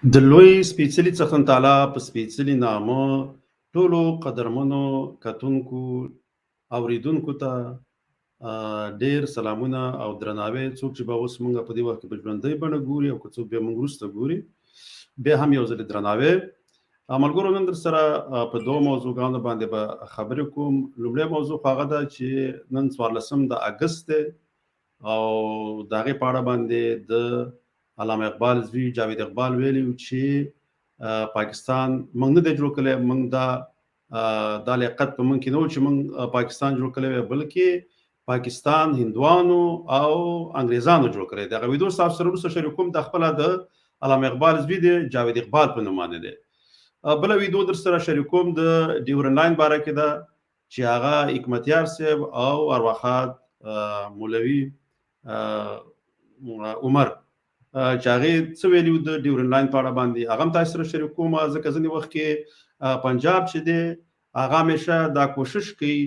د لوی سپېڅلي څښتن تعالی په سپېڅلي نامه ټولو قدرمنو کتونکو اوریدونکو ته ډېر سلامونه او درناوی. څوک چې به اوس مونږ په دې وخت کې په ژوندۍ بڼه ګوري او که څوک بیا مونږ وروسته ګوري بیا هم یو ځل درناوی. ملګرو نن در سره په دوه موضوعګانو باندې به خبرې کوم. لومړی موضوع خو هغه ده چې نن 14 د اګست دی او د هغې په اړه باندې د علامه اقبال زوی جاوید اقبال ویلي و چې پاکستان موږ نه دی جوړ کړی، موږ دا لیاقت په موږ کې نه و چې موږ پاکستان جوړ کړی وی، بلکې پاکستان هندوانو او انګریزانو جوړ کړی. دغه ویډیو تاسو سره وروسته شریکوم، د خپله د علامه اقبال زوی دی جاوید اقبال په نوم باندې دی. بله ویډیو در سره شریکوم د ډیورن لاین باره کې ده چې هغه حکمتیار صاحب او ارواښاد مولوي عمر چې هغې څه ویلي وو د ډیورن لاین په اړه باندې، هغه هم تاسو سره شریکوم. ځکه ځینې وخت کې پنجاب چې دی هغه همیشه دا کوشش کوي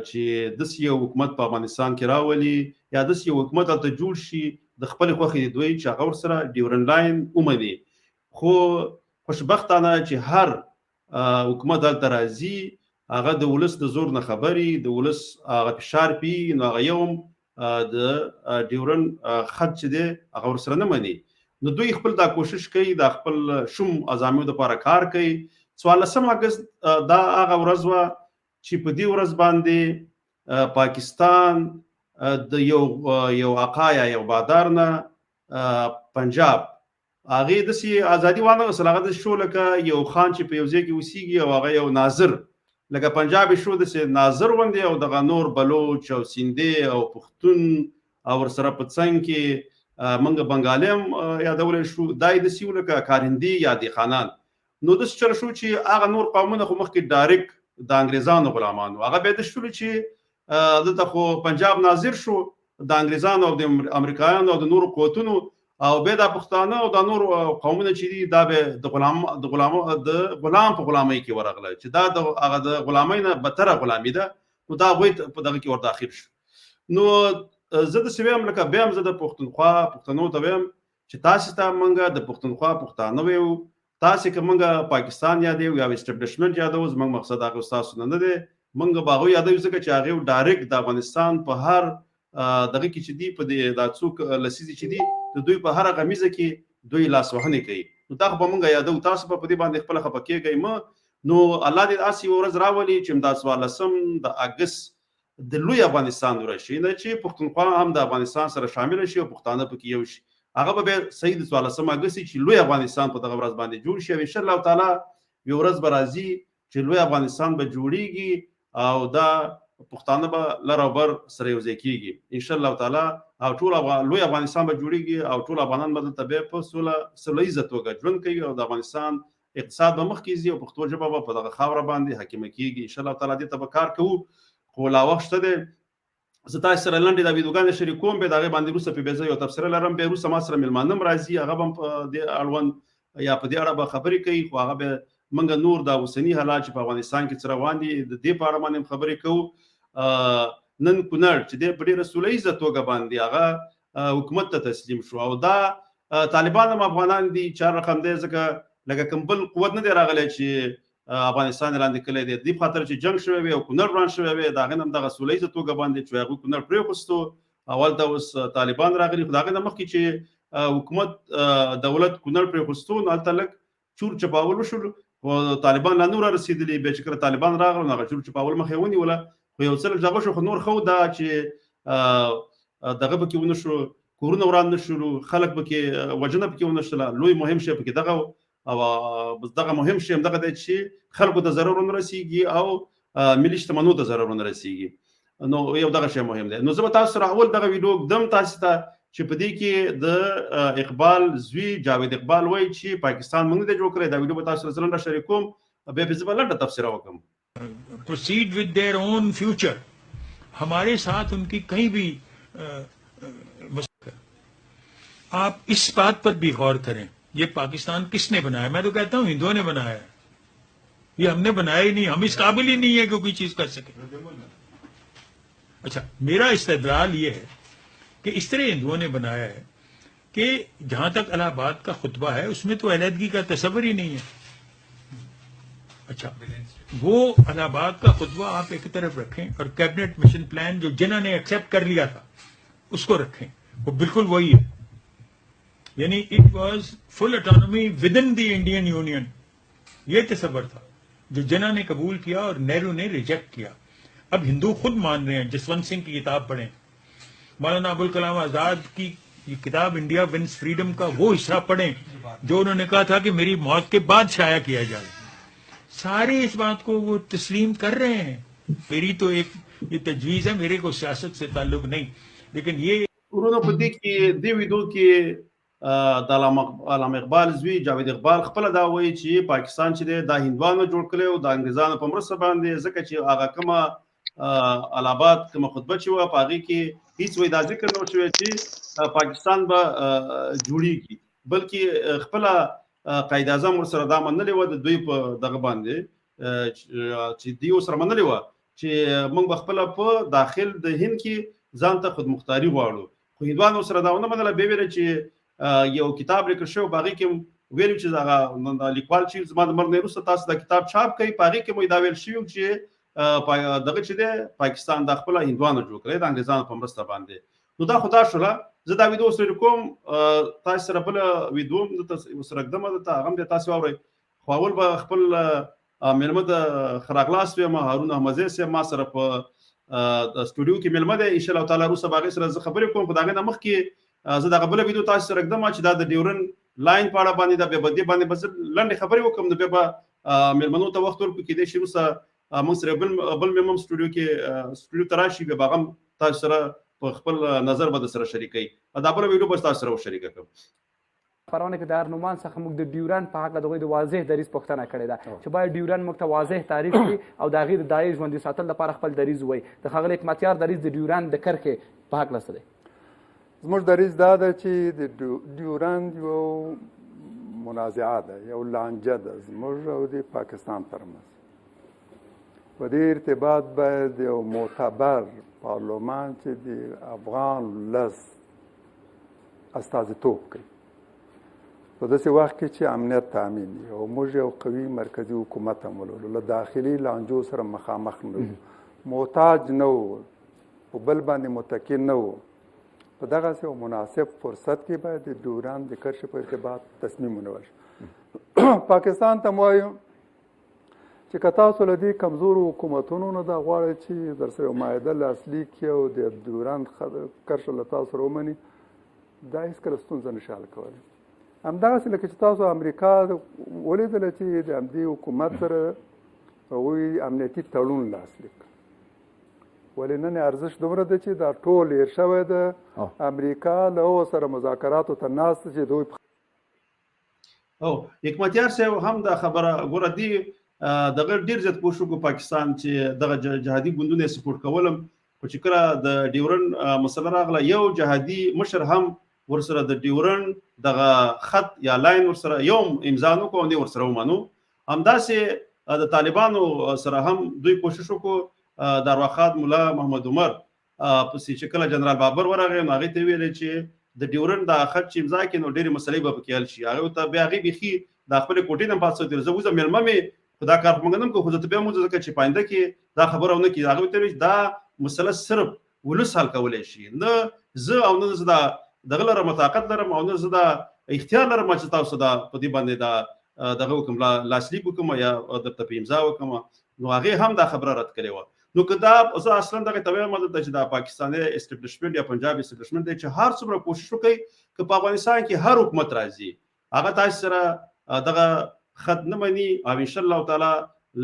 چې داسې یو حکومت په افغانستان کې راولي یا داسې یو حکومت هلته جوړ شي د خپلې خوښې د دوی چې هغه ورسره ډیورن لاین ومني. خو خوشبختانه چې هر حکومت هلته راځي هغه د ولس د زور نه خبري، د ولس هغه فشار پي، نو هغه یو د ډیورن خط چې دی هغه ورسره نه مني. نو دوی خپل دا کوشش کوي، دا خپل شوم اعظامیو دپاره کار کوي. 14 اګست دا هغه ورځ وه چې په دې ورځ باندې پاکستان د یو آقا یا یو بادار نه پنجاب هغې داسې ازادي وانه غوښتل، هغه داسې شو لکه یو خان چې په یو ځای کې اوسیږي او هغه یو ناظر، لکه پنجاب شو داسې ناظر غوندې، او دغه نور بلوچ او سیندی او پښتون او ورسره په څنګ کې موږ بنګالي هم یادولی شو، دا یې داسې وو لکه کارندي یا دهقانان. نو داسې چل شو چې هغه نور قومونه خو مخکې ډایرکټ د انګریزانو غلامانو، هغه بیا داسې شولو چې دلته خو پنجاب ناظر شو د انګریزانو او د امریکایانو او د نورو قوتونو، او بیا دا پښتانه او دا نور قومونه چې دي دا به د غلام په غلامۍ کې ورغله، چې دا هغه د غلامۍ نه بدتره غلامي ده. نو دا هغوی په دغه کې ورداخل شو. نو زه داسې ویم لکه بیا هم زه د پښتنو ته ویم چې تاسې ته موږ د پښتونخوا پښتانه ویو، تاسې که موږ پاکستان یادوو یا اسټبلیشمنټ یادوو، زموږ مقصد هغه ستاسو نه دی. موږ به هغوی یادوو ځکه چې هغې ډایرکټ د افغانستان په هر دغه کې چې دي، په دې دا څوک لسیزې چې دي د دوی په هره غمیزه کې دوی لاسوهنې کوي. نو دا خو به موږ یادوو، تاسو به په دې باندې خپله خفه کېږئ مه. نو الله دې داسې یوه ورځ راولي چې دا 14 د اګست د لوی افغانستان ورځ شي، نه چې پښتونخوا هم د افغانستان سره شامله شي او پښتانه پکې یو شي. هغه به بیا صحیح د 14 اګست چې لوی افغانستان په دغه ورځ باندې جوړ شي، او انشاءالله تعالی یو ورځ به راځي چې لوی افغانستان به جوړیږي او دا پښتانه به لر او بر سره یو ځای کېږي انشاءالله تعالی، او ټول لوی افغانستان به جوړیږي او ټول افغانان به دلته بیا په سوله ییزه توګه ژوند کوي او د افغانستان اقتصاد به مخکې ځي او پښتو ژبه به په دغه خاوره باندې حاکمه کېږي. انشاءالله تعالی دې ته به کار کوو، خو لا وخت شته دی. زه تاسو سره لنډې دا ویډیوګانې شریکوم، بیا د هغې باندې وروسته په بیا زه یو تبصره لرم، بیا وروسته ما سره مېلمانه هم راځي، هغه به هم په دې اړوند یا په دې اړه به خبرې کوي. خو هغه بیا موږ نور دا اوسني حالات چې په افغانستان کې څه روان دي د دې په اړه باندې خبرې کوو. نن کونړ چې دی په ډېره سوله ییزه توګه باندې هغه حکومت ته تسلیم شو، او دا طالبان هم افغانان دي چې هر رقم دی، ځکه لکه کوم بل قوت نه دی راغلی چې افغانستان لاندې کلی دی، دې په خاطر چې جنګ شوی وي او کونړ وران شوی وي، د هغې نه هم دغه سوله ییزه توګه باندې چې هغوی کونړ پرېښوستو، هلته اوس طالبان راغلي. خو د هغې نه مخکې چې حکومت دولت کونړ پرېښوستو نو هلته لږ چور چپاول وشول، خو طالبان لا نور رسېدلي. بیا چې کله طالبان راغلل نو هغه چور چپاول مخ یې ونیوله، خو یو څه لږ دغه شو، خو نور ښه و دا چې دغه پکې ونه شو، کورونه وران نه شولو، خلک پکې وژنه پکې ونه شوله. لوی مهم شی پکې دغه او دغه مهم شی هم دغه دی چې خلکو ته ضرر ونه رسیږي او ملي شتمنیو ته ضرر ونه رسیږي. نو یو دغه شی مهم دی. نو زه به تاسو سره اول دغه ویډیو ږدم تاسو ته چې په دې کې د اقبال زوی جاوید اقبال وایي چې پاکستان موږ نه دی جوړ کړی. دا ویډیو به تاسو سره زه لنډه شریکوم، بیا پې زه به لنډه تبصره وکړم. proceed with their own future. हमारे साथ उनकी कहीं भी आप इस बात पर भी गौर करें, ये पाकिस्तान किसने बनाया? मैं तो कहता हूं हिंदुओं ने बनाया है, ये हमने बनाया ही नहीं, हम इस काबिल ही नहीं है कि कोई चीज कर सके। अच्छा, मेरा इस्तेदलाल ये है कि इस तरह हिंदुओं ने बनाया है कि जहां तक इलाहाबाद का खुतबा है उसमें तो अलहदगी का तस्वर ही नहीं है। अच्छा, वो इलाहाबाद का खुतबा आप एक तरफ रखें और कैबिनेट मिशन प्लान जो जिन्हों ने एक्सेप्ट कर लिया था उसको रखें, वो बिल्कुल वही है। यानी it was full autonomy with in the Indian union, ये तस्वर था जो जिन्ना ने कबूल किया और नेहरू ने रिजेक्ट किया। अब हिंदू खुद मान रहे हैं, जसवंत सिंह की किताब पढ़ें, मौलाना अबुल कलाम आजाद की ये किताब इंडिया विंस फ्रीडम का वो हिस्सा पढ़ें जो उन्होंने कहा था कि मेरी मौत के बाद शाया किया जाए। सारे इस बात को वो तस्लीम कर रहे हैं। मेरी तो एक ये तजवीज है, मेरे को सियासत से ताल्लुक नहीं, लेकिन ये ورونو په دې کې دی ویډیو کې د علامه اقبال زوی جاوید اقبال خپل دا وایي چې پاکستان چې دی دا هندوانو جوړ کړی او د انګریزانو په مرسته باندې، ځکه چې هغه کومه الهاباد کومه خطبه چې وه په هغې کې هیڅ وایي دا ذکر نه و شوی چې پاکستان به جوړیږي، بلکې خپله قائد اعظم ورسره دا منلې وه د دوی په دغه باندې چې دوی ورسره منلې وه چې موږ به خپله په داخل د هند کې ځان ته خودمختاري غواړو. خو هندوانو سره دا ونه منله. بیا ویله چې یو کتاب لیکل شوی په هغې کې ویلي چې هغه لیکوال چې زما د مرګ نه وروسته تاسو دا کتاب چاپ کوئ، په هغې کې مو دا ویل شوي چې دغه چې دی پاکستان دا خپله هندوانو جوړ کړی د انګریزانو په مرسته باندې. نو دا خو دا شوله. زه دا ویډیو سره کوم، تاسو سره بله ویډیو هم دلته ورسره ږدم، دلته هغه هم دی تاسو واورئ. خو اول به خپل مېلمه د ښه راغلاست ویم هارون احمدزی صاحب ما سره په د سټوډیو کې مېلمه دی، انشاءالله تعالی وروسته به هغې سره زه خبرې کوم. خو د هغې نه مخکې زه دغه بله ویډیو تاسو سره ږدم چې دا د ډیورن لاین په اړه باندې دا بیا به دې باندې به زه لنډې خبرې وکړم، نو بیا به مېلمنو ته وخت ورکړو. کېدای شي وروسته موږ سره بل مېلمه هم سټوډیو ته راشي، بیا به هغه هم تاسو سره په خپل نظر به درسره شریکوي. دا بله ویډیو به تاسو سره وشریکه کړم. خبرونه کې د ارنومان څخه موږ د ډیورن په هکله د هغوی د واضح دریځ پوښتنه کړې ده چې باید ډیورن موږ ته واضح تعریف کړي او د هغې د داعیې ژوندي ساتلو لپاره خپل دریځ ووایي. د ښاغلي حکمتیار دریځ د ډیورن د کرښې په هکله څه دی؟ زموږ دریځ دا ده چې د ډیورن یو منازعه ده، یو لانجه ده زموږ او د پاکستان ترمنځ. په دې ارتباط باید یو معتبر پارلمان چې د افغان ولس استازیتوب کوي په داسې وخت کې چې امنیت تامین وي او موږ یو قوي مرکزي حکومت هم ولرو، له داخلي لانجو سره مخامخ نه وو، محتاج نه وو، په بل باندې متکي نه وو. په دغسې یو مناسب فرصت کې باید د ډیورن د کرښې په ارتباط تصمیم ونیول شي. پاکستان ته وایو چې که تاسو له دې کمزورو حکومتونو نه دا غواړئ چې در سره یو معاهده لاسلیک کړي او د ډیورن کرښه له تاسو سره ومني، دا هېڅکله ستونزه نشي حل کولی. همدغسې لکه چې تاسو امریکا ولیدله چې د همدې حکومت سره هغوی امنیتي تړون لاسلیک کړ. ولې نن ارزش دومره ده چې دا ټول هېر شوی ده. امریکا له هغو سره مذاکراتو ته ناست ده چې دوی حکمتیار صاحب هم دا خبره ګوره دی دغه ډېر زیات کوشش وکړو پاکستان چې دغه جهادي ګوندونه یې سپورټ کولم، خو چې کله د ډیورن مسله راغله یو جهادي مشر هم ورسره د ډیورن دغه خط یا لاین ورسره یو امضا نه کړو، نه ورسره ومنو. همداسې د طالبانو سره هم دوی کوشش وکړو. د ارواښاد ملا محمد عمر پسې چې کله جنرال بابر ورغی نو هغې ته ویلې چې د ډیورن دا خط چې امضا کړي نو ډېرې مسلې به پکې حل شي. هغې ته بیا هغې بیخي د خپلې کوټې نه پاڅېدل، زه وځم مېلمه مې خو دا کار خو موږ نه کوو، خو زه ته بیا وځم ځکه چې په آینده کې دا خبره ونه کړي. هغې ته ویل دا مسله صرف ولس حل کولی شي، نه زه او نه زه دا دغه لرم طاقت لرم او نه زه دا اختیار لرم چې تاسو دا په دې باندې دا دغه وکړم لاسلیک وکړم یا درته په امضا وکړم. نو هغې هم دا خبره رد کړې وه. نو که دا زه اصلا دغې ته وایم دلته چې دا پاکستاني اسټبلیشمنټ یا پنجاب اسټبلیشمنټ دی چې هر څومره کوشش وکړي که په افغانستان کې هر حکومت راځي هغه تاسو سره دغه خط نه مني او انشاءالله تعالی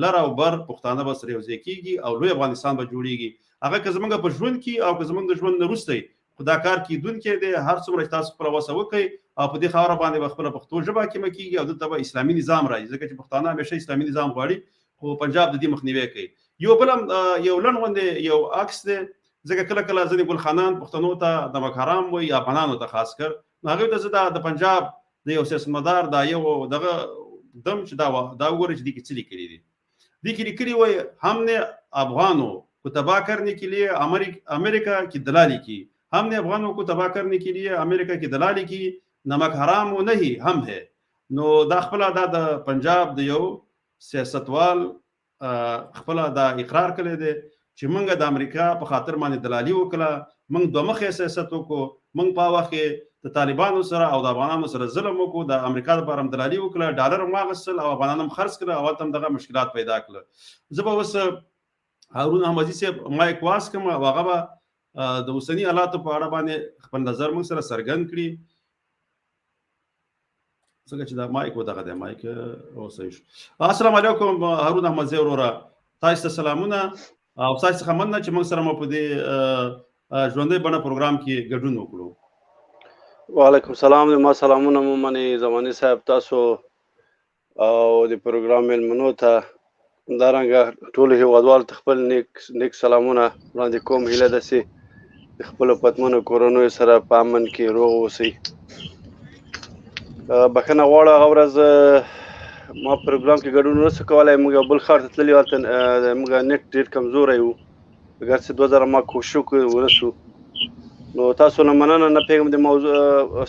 لر او بر پښتانه به سره یوځای کېږي او لوی افغانستان به جوړېږي. هغه که زموږ په ژوند کې او که زموږ د ژوند نه وروسته خو دا کار کېدونکی دی. هر څومره تاسو خپله وسه وکړئ او په دې خاوره باندې به خپله پښتو ژبه حاکمه کېږي او دلته به اسلامي نظام راځي، ځکه چې پښتانه همیشه اسلامي نظام غواړي خو پنجاب د دې مخنیوی کوي. یو بل هم یو لنډ غوندې یو عکس دی، ځکه کله کله ځینې ګلخانان پښتنو ته د مکحرام وایي یا افغانانو ته خاص کر، نو هغوی ته زه د پنجاب د یو سیاستمدار دا یو دغه دم چې دا وګورئ چې دې کې څه لیکلي دي. دې کې لیکلي وایي हमने अफगानों को तबाह करने के लिए अमेरिका की दलाली की, हमने अफगानों को तबाह करने के लिए अमेरिका की दलाली की, नमक हराम वो नहीं हम है। नो دا خپل د پنجاب د یو سیاستوال خپل دا اقرار کړی دی چې موږ د امریکا په خاطر باندې دلالي وکړه، موږ دوه مخې سیاست وکړو، موږ په وخت کې د طالبانو سره او د افغانانو سره ظلم وکړو، د امریکا لپاره هم دلالي وکړه، ډالر هم واغستل او افغانان هم خرڅ کړه او هلته هم دغه مشکلات پیدا کړل. زه به اوس هارون احمدي صاحب مایک واس کوم او هغه به د اوسني حالاتو په اړه باندې خپل نظر موږ سره څرګند کړي. څنګه چې دا مایک ودغه دی مایک او صحیح شو. السلام علیکم هارون احمد زی وروره، تاسو ته سلامونه او تاسو څخه مننه چې موږ سره مو په دې ژوندۍ بڼه پروګرام کې ګډون وکړو. وعلیکم السلام. ما سلامونه مو مني زماني صاحب، تاسو او د پروګرام ملمنو ته دارنګه ټول هیوادوال ته خپل نیک سلامونه وړاندې کوم. هیله ده چې د خپلو پتمنو کورونو سره په امن کې روغ اوسئ. بخښنه غواړم هغه ورځ ما پروګرام کې ګډون نشو کولی، موږ بل ښار ته تللي وو، موږ نیټ ډېر کمزوری وو، اگر چې 2000 ما کوشش وکړو ورسو. نو تاسو نه مننه، نه پوهېږم د موضوع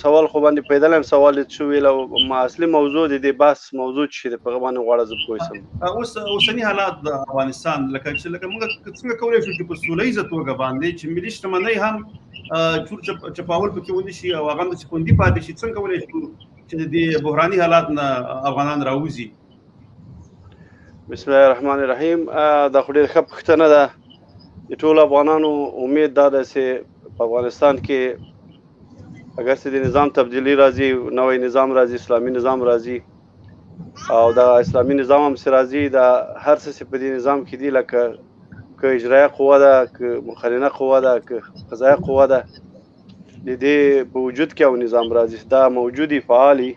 سوال خو باندې پیدا یم، سوال یې څه ویل او ما اصلي موضوع د دې بحث موضوع چې دی په هغه باندې غواړم زه پوه شم. اوسني حالات د افغانستان لکه موږ څنګه کولی شو چې په سوله ییزه توګه باندې چې ملي شتمنۍ هم چور چپاول پکې ونه شي او هغه هم داسې خوندي پاتې شي، څنګه کولی شو چې د بحراني حالات نه افغانان راوځي؟ بسم الله الرحمن الرحیم. دا خو ډېره ښه پوښتنه ده. د ټولو افغانانو امید دا ده چې په افغانستان کې اگر چې د نظام تبدیلي راځي، نوی نظام راځي، اسلامي نظام راځي او دا اسلامي نظام هم چې راځي، دا هر څه چې په دې نظام کې دي، لکه که اجرایه قوه ده، که مقننه قوه ده، که قضایه قوه ده، د دې په وجود کې او نظام راځي، دا موجودي فعالي.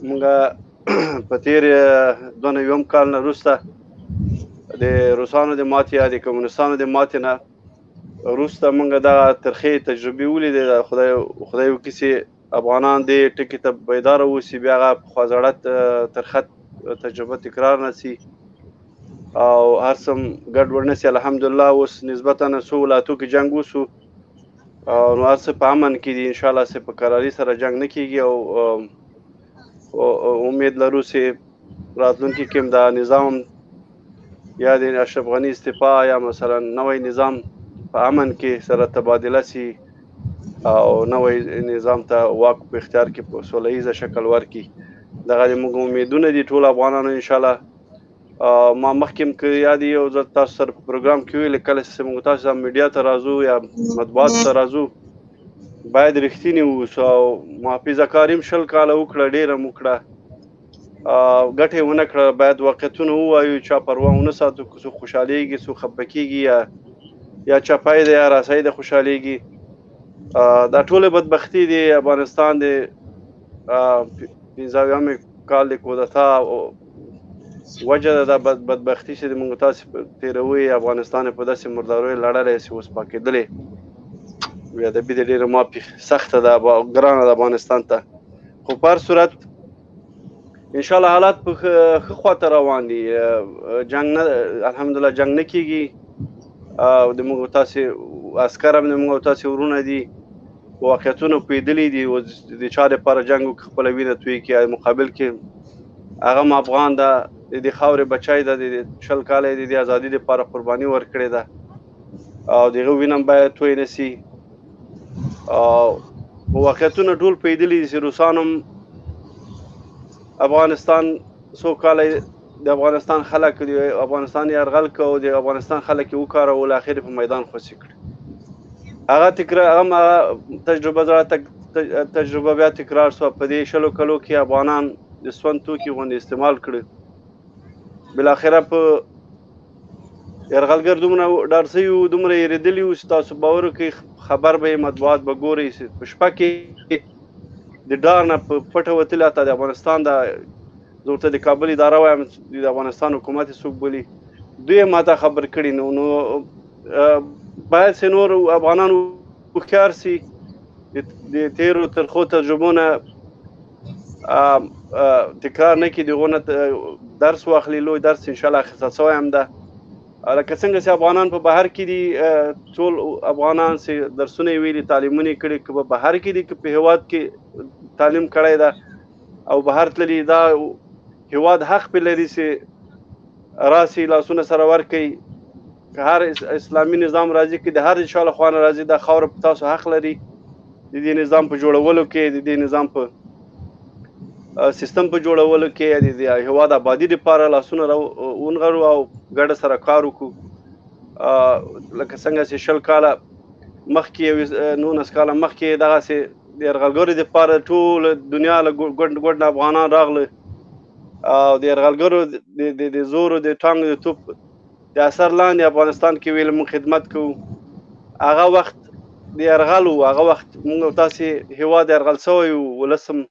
موږ په تیر 2009 کال نه وروسته د روسانو د ماتې یا د کمونستانو د ماتې نه وروسته موږ دا ترخې تجربې ولیدې. خدای وکړي چې افغانان دې ټکي ته بیداره اوسي، بیا هغه پخوا زړه ترخه تجربه تکرار نه سي او هر څه ګډوډ نه سي. الحمدلله اوس نسبتا څو ولایتو کې جنګ وسو او نو هر څه په امن کې دي، انشاءالله چې په قراري سره جنګ نه کېږي او امید لرو چې راتلونکي کې هم دا نظام یا د اشرف غني استعفا یا مثلا نوی نظام په امن کې سره تبادله سي او نوی نظام ته واک په اختیار کې په سوله ییزه شکل ورکړي. دغه زموږ امیدونه دي ټول افغانانو انشاءالله. ما مخکې هم که یاد یو ځل تاسو سره په پروګرام کې ویل، کله چې موږ تاسو ته میډیا ته راځو یا مطبوعاتو ته راځو باید رښتیني اوسو او محافظه کاري هم 20 کاله وکړه، ډېره هم وکړه، ګټه یې ونه کړه. باید واقعیتونه ووایو، چا پروا ونه ساتو، که څوک خوشحالېږي څوک خفه کېږي یا چاپای دی یا راسای دی خوشحالېږي. دا ټولې بدبختي د افغانستان د 15 کال د کودتا وجه ده. دا بدبختي چې موږ تاسو تېروي، افغانستان په داسې مرداروي لړلی چې اوس پاکېدلی، بیا د بیا ډېره مافي سخته ده، ګرانه ده افغانستان ته. خو په هر صورت انشاءالله حالات په ښه خواته روان دي. جنګ نه الحمدلله جنګ نه کېږي او د موږ تاسې عسکر هم د موږ تاسې ورونه دي، واقعیتونه پوهېدلي دي د چا دپاره جنګ وکړي، خپله وینه توی کړي، مقابل کې هغه هم افغان ده، د دې خاورې بچی ده، د 20 کاله یې د دې ازادي دپاره قرباني ورکړې ده او د هغه وینه هم باید توی نه سي. واقعیتونه ټول پوهېدلي دي چې روسان هم افغانستان څو کاله د افغانستان خلک د افغانستان یرغل کو او د افغانستان خلک یې وکارول، اخر په میدان خوشي کړي. هغه تجربه بیا تکرار شوه. په دې 20 کلو کې افغانان د سون توکي غوندې استعمال کړي. بالاخره په یرغلګر دومره ډار شوي وو، دومره یېرېدلي وو چې تاسو باور وکړئ، خبر به یې مطبوعات به ګورئ چې په شپه کې د ډار نه په پټه وتلي. حتی د افغانستان د زه ورته د کابل اداره وایم، د افغانستان حکومت یې څوک بولي، دوی یې ماته خبر کړي. نو باید چې نور افغانان هوښیار سي، د تېرو ترخو تجربو نه تکرار نه کړي، د هغو نه درس واخلي. لوی درس انشاءالله اخیستل سوی هم ده لکه څنګه چې افغانان په بهر کې دي ټول افغانان چې درسونه یې ویلي تعلیمونه یې کړي که په بهر کې دي که په هېواد کې تعلیم کړی ده او بهر تللي دا هېواد حق پې لري چې راسي لاسونه سره ورکوي که هر اسلامي نظام راځي که د هر چا له خوا نه راځي دا خاوره په تاسو حق لري د دې نظام په جوړولو کې د دې نظام په سیستم په جوړولو کې د هېواد آبادي لپاره لاسونه ونغرو او ګډه سره کار وکړو لکه څنګه چې 20 کاله مخکې 19 کاله مخکې دغسې د یرغلګرو دپاره ټول دنیا له ګوډ نه افغانان راغله او د یرغلګرو د زور د ټانګ د توپ د اثر لاندې افغانستان کې ویل موږ خدمت کوو هغه وخت د یرغل و هغه وخت موږ تاسې هېواد یرغل شوی و ولسم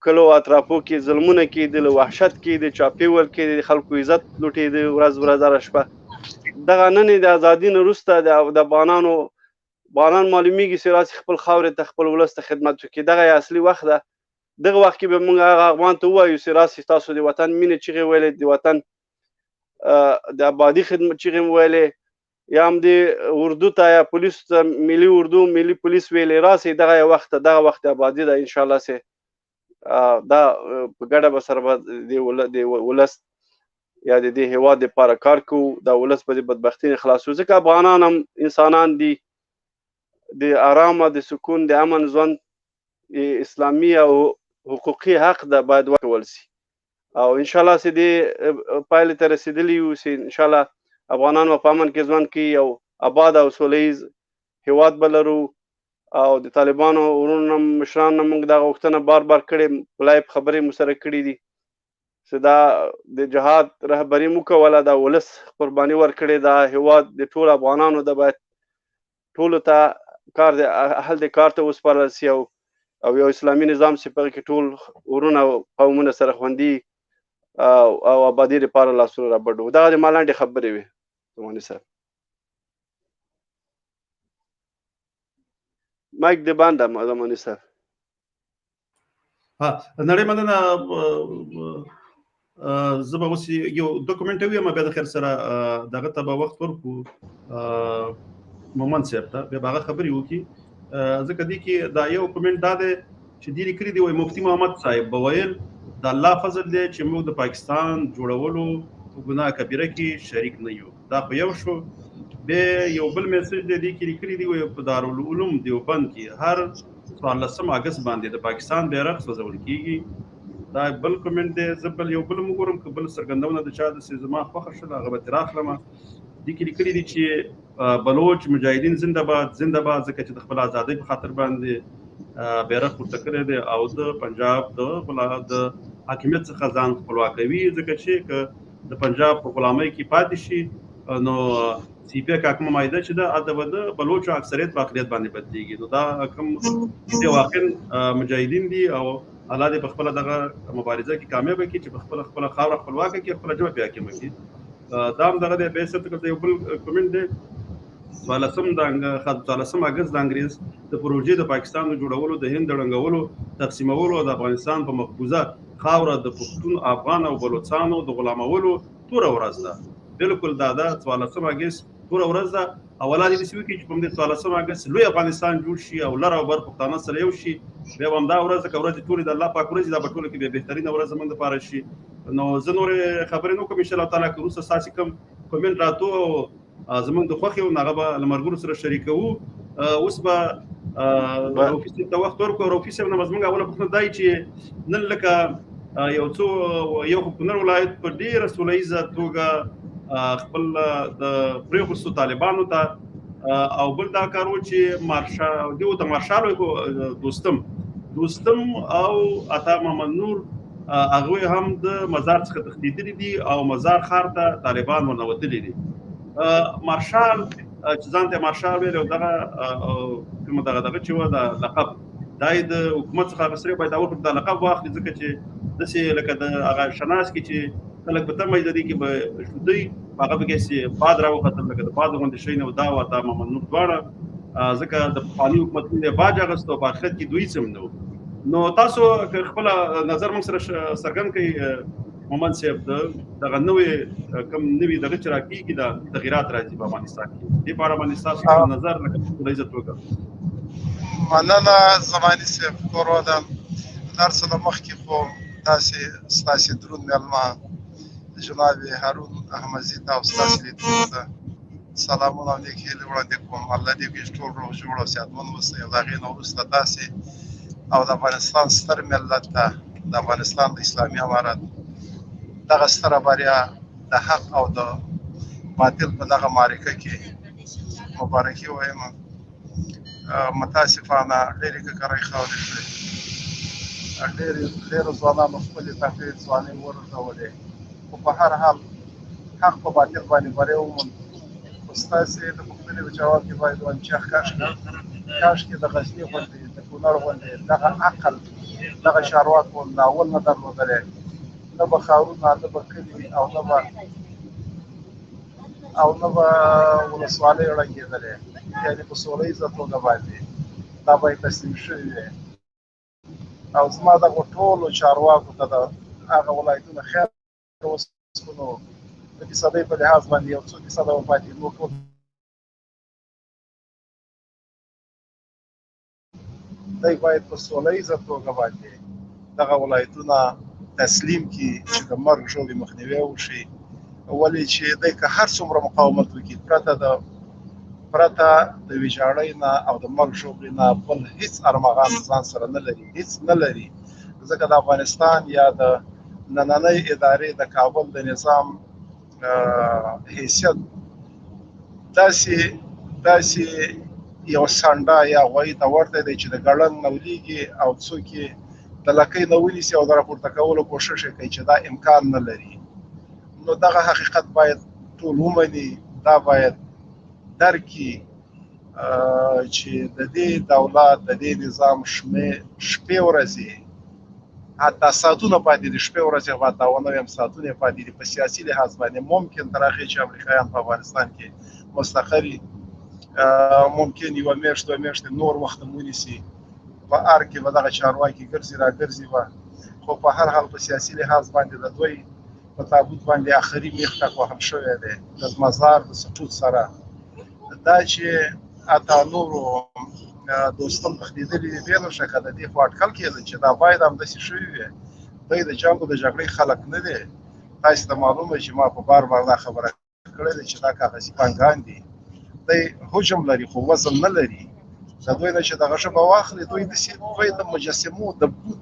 کلو اطرافو کې ظلمونه کېدل وحشت کېده چاپې ول کېده د خلکو عزت لوټېده ورځ هره شپه دغه نن د ازادي نه وروسته د افغانان معلومیږي چې راسي خپل خاورې ته خپل ولس ته خدمت وکړي دغه یې اصلي وخت ده دغه وخت کې به موږ هغه افغان ته ووایو چې راسي تاسو د وطن مینې چغې ویلې د وطن د آبادي خدمت چغې مو ویلې یا هم د اردو ته یا پولیس ته ملي اردو ملي پولیس ویلې راسي دغه وخت آبادي ده انشاءالله سه دا په ګډه به سره به د ولس یا د دې هېواد دپاره کار کوو دا ولس به د بدبختۍ نه خلاصو ځکه افغانان هم انسانان دي د آرامه د سکون د امن ژوند اسلامي او حقوقي حق ده باید ورکول سي او انشاءالله چې دې پایلې ته رسېدلي یو چې انشاءالله افغانان به په امن کې ژوند کوي او آباد او سوله ییز هېواد به لرو او د طالبانو ورونو مشرانو نه موږ دغه غوښتنه بار کړې لایف خبرې مو سره کړي دي چې دا د جهاد رهبري مو کوله دا ولس قرباني ورکړې دا هېواد د ټولو افغانانو د باید ټولو ته کار د اهل د کار ته وسپارل سي او یو اسلامي نظام چې په هغې کې ټول ورونه او قومونه سره خوندي او آبادي لپاره لاسونه رابډو دغه د ما لاندې خبرې وې زماني صاحب مایک د باندې زماني صاحب نړۍ مننه زه به اوس یو ډاکومنټ ویم بیا د خیر سره دغه ته به وخت ورکړو مومن صاحب ته بیا به هغه خبرې وکړي ځکه دې کې دا یو کومنټ دا دی چې دې لیکلي دی وایي مفتي محمد صاحب به ویل د الله فضل دی چې موږ د پاکستان جوړولو په ګناه کبیره کې شریک نه یو دا خو یو شو بیا یو بل میسج دی دې کې لیکلي دی وایي په دارالعلوم دیوبند کې هر 14 اگست باندې د پاکستان بیرغ سوځول کیږي دا بل کومنټ دی زه بل یو بل وګورم که بل څرګندونه د چا د زما خوښه شوه هغه به ترې راخلم دې کې لیکلي دي چې بلوچ مجاهدین زنده باد ځکه چې د خپل ازادۍ په خاطر باندې بیرغ پورته کړی دی او د پنجاب د حاکمیت څخه ځان خپلواکوي ځکه چې د پنجاب په غلامۍ کې پاتې شي نو سی پی کا کومه مایده چې دا د بلوچو اکثریت په اقلیت باندې بدلیږي نو دا کوم دی واقعا مجاهدین دي او الله دې په خپل دغه مبارزه کې کامیاب کړي چې په خپل خاور خپلواک کړي خپل جوړ بیا کې مکي دا هم دغه د بیسټ کړه یو بل کومنټ دی 14 اگست د انګریز د پروژې د پاکستان جوړولو د هند ړنګولو تقسیمولو د افغانستان په مقبوضه خاوره د پښتون افغان او بلوچستانو د غلامولو تور ورځ ده بالکل دا 14 اگست تور ورځ ده اولاد دې سوي کې چې په دې 14 اگست لوی افغانستان جوړ شي او لر او بر پښتانه سره یو شي بیا هم دا ورځ د ورځ ټول د الله پاک ورځ دا په ټول کې به بهترین ورځ زمونږ لپاره شي نو زه نور خبرې نو کوم ان شاء الله تعالی که روسه ساسي کوم کومنټ راتو زمونږ د خوښي او هغه به لمرګرو سره شریکو اوس به اوفیس ته وخت ورکو او اوفیس نه زمونږ اوله پوښتنه دای چې نن لکه یو کونړ ولایت په ډیره سولهیزه توګه خپل د پریغوستو طالبانو ته او بل دا کارو چې د مارشال دوستم او عطا محمد نور هغه هم د مزار څخه تښتېدلي دي او مزار ښار ته طالبان ورنوتلي دي مارشال چې ځان ته مارشال ویل او دغه چې و د لقب دا د حکومت څخه اخیستلی باید دا د لقب واخلي ځکه چې داسې لکه د هغه شناس کې چې خلک په تمه دي کې به شودي هغه به کې باد راوختل لکه د باد غونډې شي نه دا وتا محمد نور دواړه ځکه د پخواني حکومت د باج اغستو په آخرت کې دوی سم نو تاسو خپل نظر موږ سره څرګند کړئ مومن صاحب دغه نوې کم نوې دغه چې راکېږي د تغیرات راځي په افغانستان کې دې په اړه باندې تاسو خپل نظر لکه د عزت وکړه. مننه زماني صاحب کورو ده هر څه د مخکې خو داسې ستاسې درود مېلمه جناب هارون احمدزي ته او ستاسې لیدونکو ته سلامونه او نیک هیلې وړاندې کوم. الله دې موږ ټول روغ جوړ او صحتمند اوسئ او د هغې نه وروسته تاسې او د افغانستان ستر ملت ته د افغانستان د اسلامي امارت دغه ستره بریا د حق او د باطل په دغه معرکه کې مبارکي وایم. متاسفانه ډېرې ککرۍ خاورې شوې، ډېرو ځوانانو خپلې تحقیق ځوانۍ ورسولې، خو په هر حال حق په باطل باندې بری وموند. خو ستاسې د پوښتنې په جواب کې باید ووایم چې کاشکې د غزني غوندې د کونړ غوندې دغه عقل دغه چارواکو له اول نه درلودلی، نه به ښارونه نه به کلي او نه به ولسوالۍ ړنګېدلې، یعنې په سوله ییزه توګه باندې دا به یې تسلیم شوي وي. او زما دغو ټولو چارواکو ته د هغه ولایتونه خیر وسپنو د فیصدۍ په لحاظ باندې یو څو فیصده به پاتې نور ټول دی باید په سوله ییزه توګه باندې دغه ولایتونه تسلیم کړي چې د مرګ ژوبلې مخنیوی وشي. ولې چې دی که هر څومره مقاومت وکړي پرته د ویجاړۍ نه او د مرګ ژوبلې نه بل هیڅ ارمغان ځان سره نه لري، هیڅ نه لري. ځکه د افغانستان یا د نننۍ ادارې د کابل د نظام حیثیت داسې یو سنډه یا غوایي ته ورته دی چې د ګړنګ نه ولیږي او څوک یې د لکۍ نه ونیسي او د راپورته کولو کوښښ یې کوي چې دا امکان نه لري. نو دغه حقیقت باید ټول ومني، دا باید درک کړي چې د دې دولت د دې نظام شپې ورځې حتی ساعتونه پاتې دي، شپې ورځې حتی ونه وایم ساعتونه پاتې دي په سیاسي لحاظ باندې. ممکن تر هغې چې امریکایان په افغانستان کې مستقري، ممکن یوه میاشت دوه میاشتې نور وخت هم ونیسي، په ار کې به دغه چارواکي ګرځي راګرځي به، خو په هر حال په سیاسي لحاظ باندې د دوی په تابوت باندې آخري میخ ټک وهل شوی دی د مزار د سقوط سره. دا چې اته نورو دوستان تښتېدلي دي بې له شکه د دې خو اټکل کېده چې دا باید همداسې شوي وي. دوی د جنګ او د جګړې خلک نه دي. تاسو ته معلومه چې ما په بار دا خبره کړې ده چې دا کاغذي پانګان دي، دوی حجم لري خو وزن نه لري. د دوی نه چې دغه ژبه واخلي، دوی د مجسمو د بوت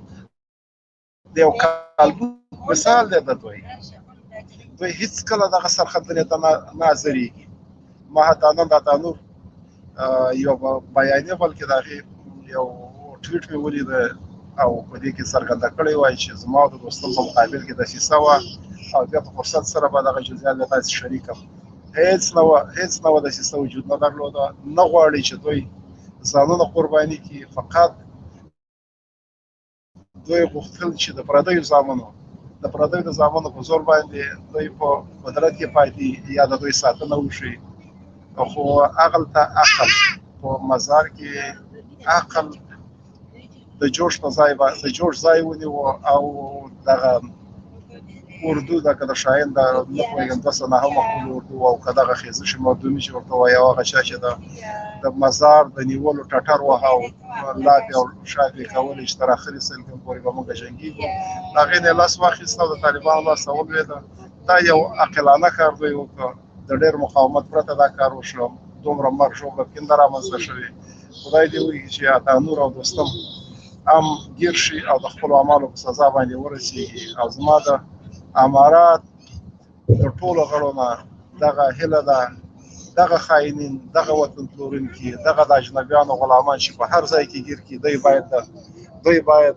د یو کالبوت مثال دی. د دوی هیڅ کله دغه سرښندنې ته نه حاضرېږي. ما حتی نن د تانور یو بیانیه بلکې د هغې یو ټویټ مې ولیده او په دې کې څرګنده کړې وای چې زما د دوستم په مقابل کې دسیسه وه او بیا په فرصت سره به دغه جزئیات له تاسې شریکم. هیڅ نه وه دسیسه وجود نه درلوده، نه غواړي چې دوی ځانونه قرباني کړي. فقط دوی غوښتل چې د پردیو زامنو په زور باندې دوی په قدرت کې پاتې یا د دوی ساتنه وشي. خو عقل ته عقل په مزار کې عقل د جوش ځای ونیو او دغه اردو دغه د شاهین د نه پوهېږم 209 مقبول اردو او که دغه خیزش مردومي چې ورته وایي هغه چا چې د مزار د نیولو ټټر وهه او لاپې او شاپې کولې چې تر اخري سلګون پورې به موږ جنګېږو. د هغې نه یې لاس واخیسته او د طالبانو لاس ته ولوېده. دا یو عاقلانه کار دوی وکړه، د ډېر مقاومت پرته دا کار وشو. دومره مرګ ژوبله پکې نه رامنځته شوې. خدای دې وکړي چې اتانور او دوستم هم ګیر شي او د خپلو اعمالو په سزا باندې ورسېږي. او زما د امارات د ټولو غړو نه دغه هیله ده، دغه خاینین، دغه وطن پلورونکي، دغه د اجنبیانو غلامان چې په هر ځای کې ګیر کړي، دوی باید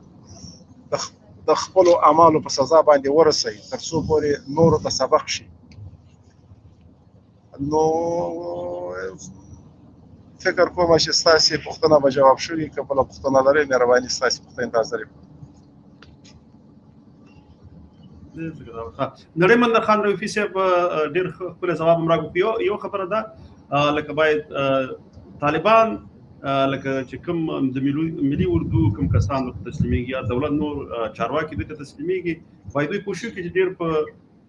د خپلو اعمالو په سزا باندې ورسوي تر څو پورې نورو ته سبق شي. نو فکر کوم چې ستاسې پوښتنه به جواب شوي. که بله پوښتنه لرئ مهرباني ستاسې پوښتنې ته حاضر یم. نړیمند خان رفیع صاحب ډېر ښکلی ځواب هم راکړو. یو خبره ده لکه باید طالبان لکه چې کوم د ملي اردو کوم کسان تسلیمېږي یا دولت نور چارواکي دوی ته تسلیمېږي باید دوی کوشش وکړي چې ډېر په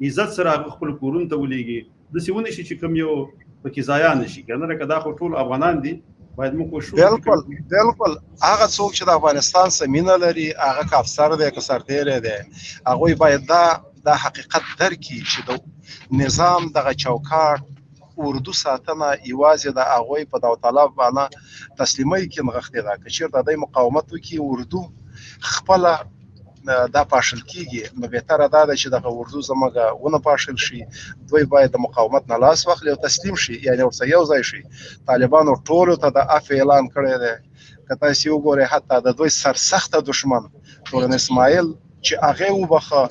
عزت سره خپل کورونو ته ولېږي داسې ونه شي چې کوم یو پکې ضایع نه شي کنه لکه دا خو ټول افغانان دي باید موږ کوشش بالکل هغه څوک چې د افغانستان سره مینه لري هغه که افسر دی که سرتیری دی هغوی باید دا حقیقت درک کړي چې د نظام دغه چوکاټ اردو ساتنه یوازې د هغوی په داوطلب باندې تسلیمۍ کې نغښتې ده که چېرته دوی مقاومت وکړي اردو خپله دا پاشل کیږي نو بهتره دا ده چې دغه اردو زموږ ونه پاشل شي دوی باید د مقاومت نه لاس واخلي او تسلیم شي یعنی ورسره یو ځای شي طالبانو ټولو ته د عفو اعلان کړی دی که تاسې وګورئ حتی د دوی سرسخته دښمن تورن اسماعیل چې هغه وبخه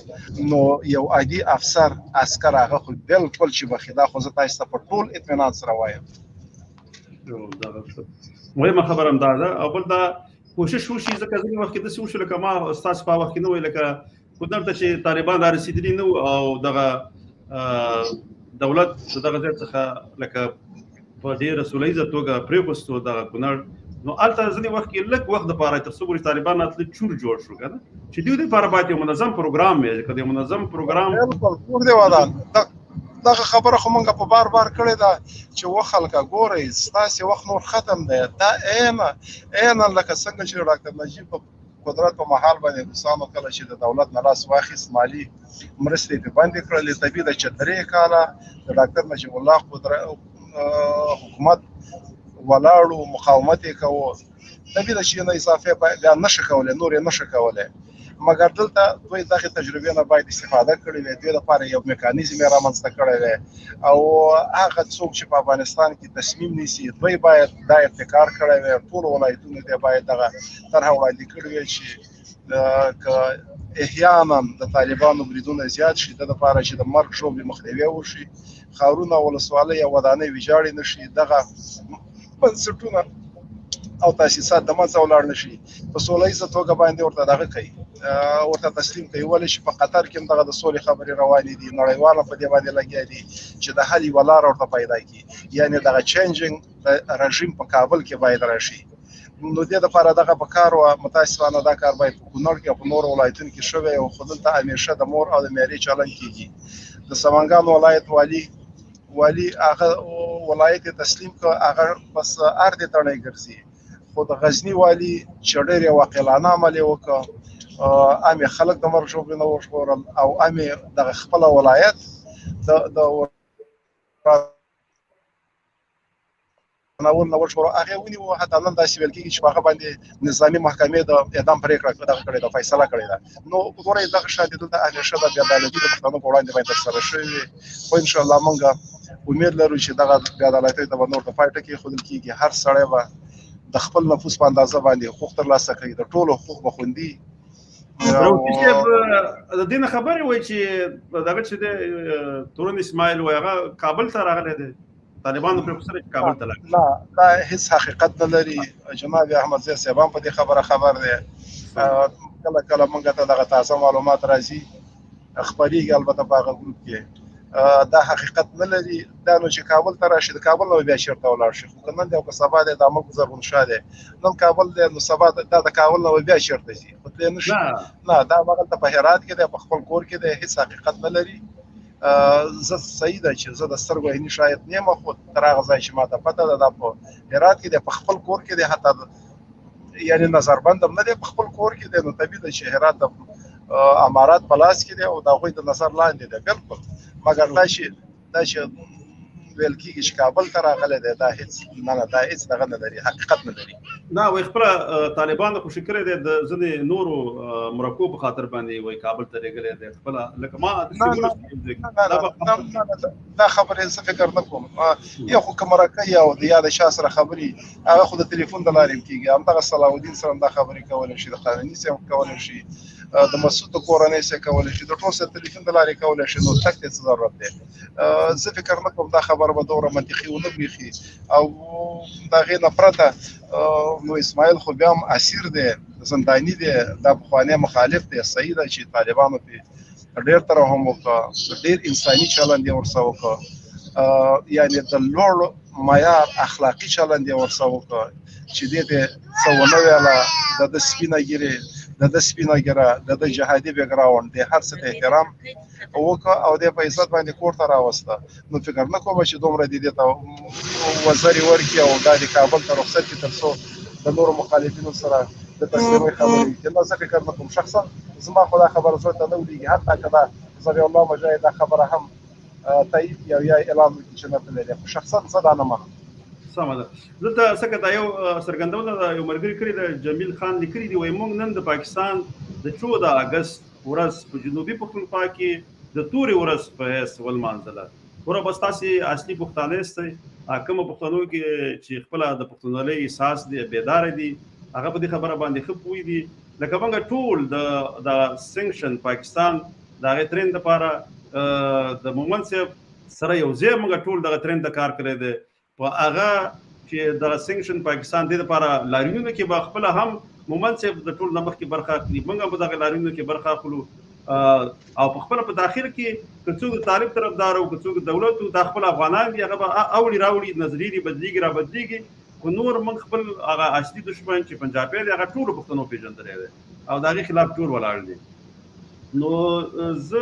نو یو عادي افسر عسكر هغه خو بالکل چې بخي دا خو زه تاسو ته په ټول اطمینان سره وایم مهمه خبره هم دا ده او بل دا کوشش وشي ځکه ځینې وخت کې داسې وشو لکه ما ستاسو په وخت کې نه وی لکه کونړ ته چې طالبان را رسېدلي نه او دغه دولت دغه ځای څخه لکه په ډېره سوله ییزه توګه پرېښوستو دغه کونړ نو هلته ځینې وخت کې لږ وخت دپاره تر څو پورې طالبان راتلل چور جوړ شو که نه چې دوی دپاره باید یو منظم پروګرام وي که د یو منظم پروګرام بالکل کور دی ودان دغه خبره خو موږ په بار کړې ده چې وخلکه ګورئ ستاسې وخت نور ختم دی دا عینا لکه څنګه چې ډاکټر نجیب په قدرت په محل باندې روسانو کله چې د دولت نه لاس واخیست مالي مرستې پرې بندې کړلې طبیعي ده چې 3 کاله د ډاکټر نجیب الله حکومت ولاړو مقاومت یې کوو طبیعي ده چې نه اضافه بیا نشه کولی نور یې نشه کولی مګر دلته دوی دغه تجربې نه باید استفاده کړې وي دوی لپاره یو میکانیزم یې رامنځته کړی دی او هغه څوک چې په افغانستان کې تصمیم نیسي دوی باید دا ابتکار کړی وي ټول ولایتونه دی باید دغه طرحه وړاندې کړې وي چې که احیانا د طالبانو بریدونه زیات شي د لپاره چې د مرګ ژوبلې مخنیوی وشي ښارونه ولسوالۍ او ودانۍ ویجاړې نه شي دغه بنسټونه او تاسیسات د منځه ولاړ نه شي په سوله ییزه توګه باندې ورته دغه کوي ورته تسلیم کوي ولې چې په قطر کې هم دغه د سولې خبرې روانې دي نړیوال په دې باندې لګیا دي چې د حل یوه لاره ورته پیدا کړي یعنی دغه چینجینګ د رژیم په کابل کې باید راشي نو دې دپاره دغه په کار وه متاسفانه دا کار باید په کونړ کې او په نورو ولایتونو کې شوی او خو دلته همیشه د مور او د میرې چلن کېږي د سمنګان ولایت والي هغه ولایت تسلیم کړ هغه بس ارد تڼۍ ګرځي خو د غزني والي چې ډېر یې واقعلانه عمل یې وکړ امې خلک د مرګ ژوبلې نه وژغورل او امې دغه خپله ولایت د ناول نه وژغورل هغې ونیو حتی نن داسې ویل کېږي چې په هغه باندې نظامي محکمې د اعدام پرېکړه دغه کړې ده فیصله کړې ده نو ګورئ دغه شان دي دلته همیشه د بېعدالتي د پښتنو په وړاندې باید ترسره شوې وي خو انشاءالله موږ امید لرو چې دغه بېعدالتۍ ته به نور د پای ټکی ایښودل کېږي هر سړی به د خپل نفوس په اندازه باندې حقوق ترلاسه کوي د ټولو حقوق به خوندي روټي صاحب د دې نه خبرې وایي چې دغه چې د تورن اسماعیل وایي هغه کابل ته راغلی دی طالبانو پرې کوسره چې کابل ته لاړ نه دا هیڅ حقیقت نه لري جناب احمد زی صاحب هم په دې خبر دی کله موږ ته دغه تازه معلومات راځي خبرېږي البته په هغه ګروپ کې دا حقیقت نه لري دا نو چې کابل ته راشي د کابل نه بیا چېرته ولاړ شي خو که نن دی او که سبا دی دا موږ زرغونشاه دی نن کابل دی نو سبا دا د کابل نه بیا چېرته ځي خو تللی نه شي نه دا همغلته په هرات کې دی په خپل کور کې دی هېڅ حقیقت نه لري زه صحیح ده چې زه د سترګو عیني شاید نه یم خو تر هغه ځای چې ما ته پته ده دا په هرات کې دی په خپل کور کې دی حتی یعنې نظربند هم نه دی په خپل کور کې دی نو طبیعي ده چې هرات د امارات په لاس کې دی او د هغوی د نظر لاندې دی بالکل مګر دا چې ویل کېږي چې کابل ته راغلی دی دا هېڅ دا هېڅ دغه نه لري حقیقت نه لري نه وایي خپله طالبانو خوشي کړی دی د ځینې نورو مرکو په خاطر باندې وایي کابل ته لېږلی دی خپله لکه ما دا خبرې زه فکر نه کوم یو خو که مرکه او د یا د چا سره خبرې هغه خو د تلیفون د لارې هم کېږي همدغه صلاح الدین سره هم دا خبرې کولی شي د قانوني صاحب کولی شي د مسعود د کورنۍ سره کولی شي د ټول سره تلیفون د لارې کولی شي نو تک ته څه ضرورت دی زه فکر نه کوم دا خبره به دومره منطقي ونه برېښي او د هغې نه پرته نو اسماعیل خو بیا هم اسیر دی زنداني دی دا پخوانی مخالف دی صحیح ده چې طالبانو پرې ډېر ترحم وکړه ډېر انساني چلند یې ورسره وکړه یعنی د لوړ معیار اخلاقي چلند یې ورسره وکړ چې دې ته څه ونه ویله د سپینه ګیرې د سپینه ګیره د جهادي بیکګراوند د هر څه ته احترام وکړه او د په عزت باندې کور ته راوسته. نو فکر نه کوم چې دومره دې ته وزري ورکړي او دا د کابل ته رخصت کړي تر څو د نورو مخالفینو سره د تصویري خبرې وکړي. نو زه فکر نه کوم شخصا زما خو دا خبره زړه ته نه ولېږي، حتی که دا ذبیح الله مجاهد دا خبره هم تایید یا اعلان وکړي چې نه تللی، خو شخصا زه دا نه منم. سمه ده. دلته څنګه دا یو څرګندونه ده، یو ملګري کړي ده، جمیل خان لیکلي دي، وایي موږ نن د پاکستان د 14 اګست ورځ په جنوبي پښتونخوا کې د تورې ورځ په حیث ولمانځله. وره بس تاسې اصلي پښتانه یاستئ، کومه پښتنو کې چې خپله د پښتونولۍ احساس دی، بیداره دي، هغه په دې خبره باندې ښه پوه دي. لکه موږ ټول د سنکشن پاکستان د هغې ترین دپاره د مومند صاحب سره یو ځای موږ ټول دغه ترین د کار کړی دی. په هغه چې دغه سنکشن پاکستان دې دپاره لاریونونو کې به خپله هم مومند صاحب د ټول نه مخکې برخه اخلي، موږ هم په دغه لاریونونو کې برخه اخلو او په خپله په داخل کې که څوک د طالب طرفدار او که څوک د دولت دا خپل افغانان دي، هغه به اوړي راوړي، نظریې دي بدلېږي را بدلېږي. خو نور موږ خپل هغه اصلي دښمن چې پنجابی دی هغه ټولو پښتنو پېژندلی دی او د هغې خلاف ټول ولاړ دي. نو زه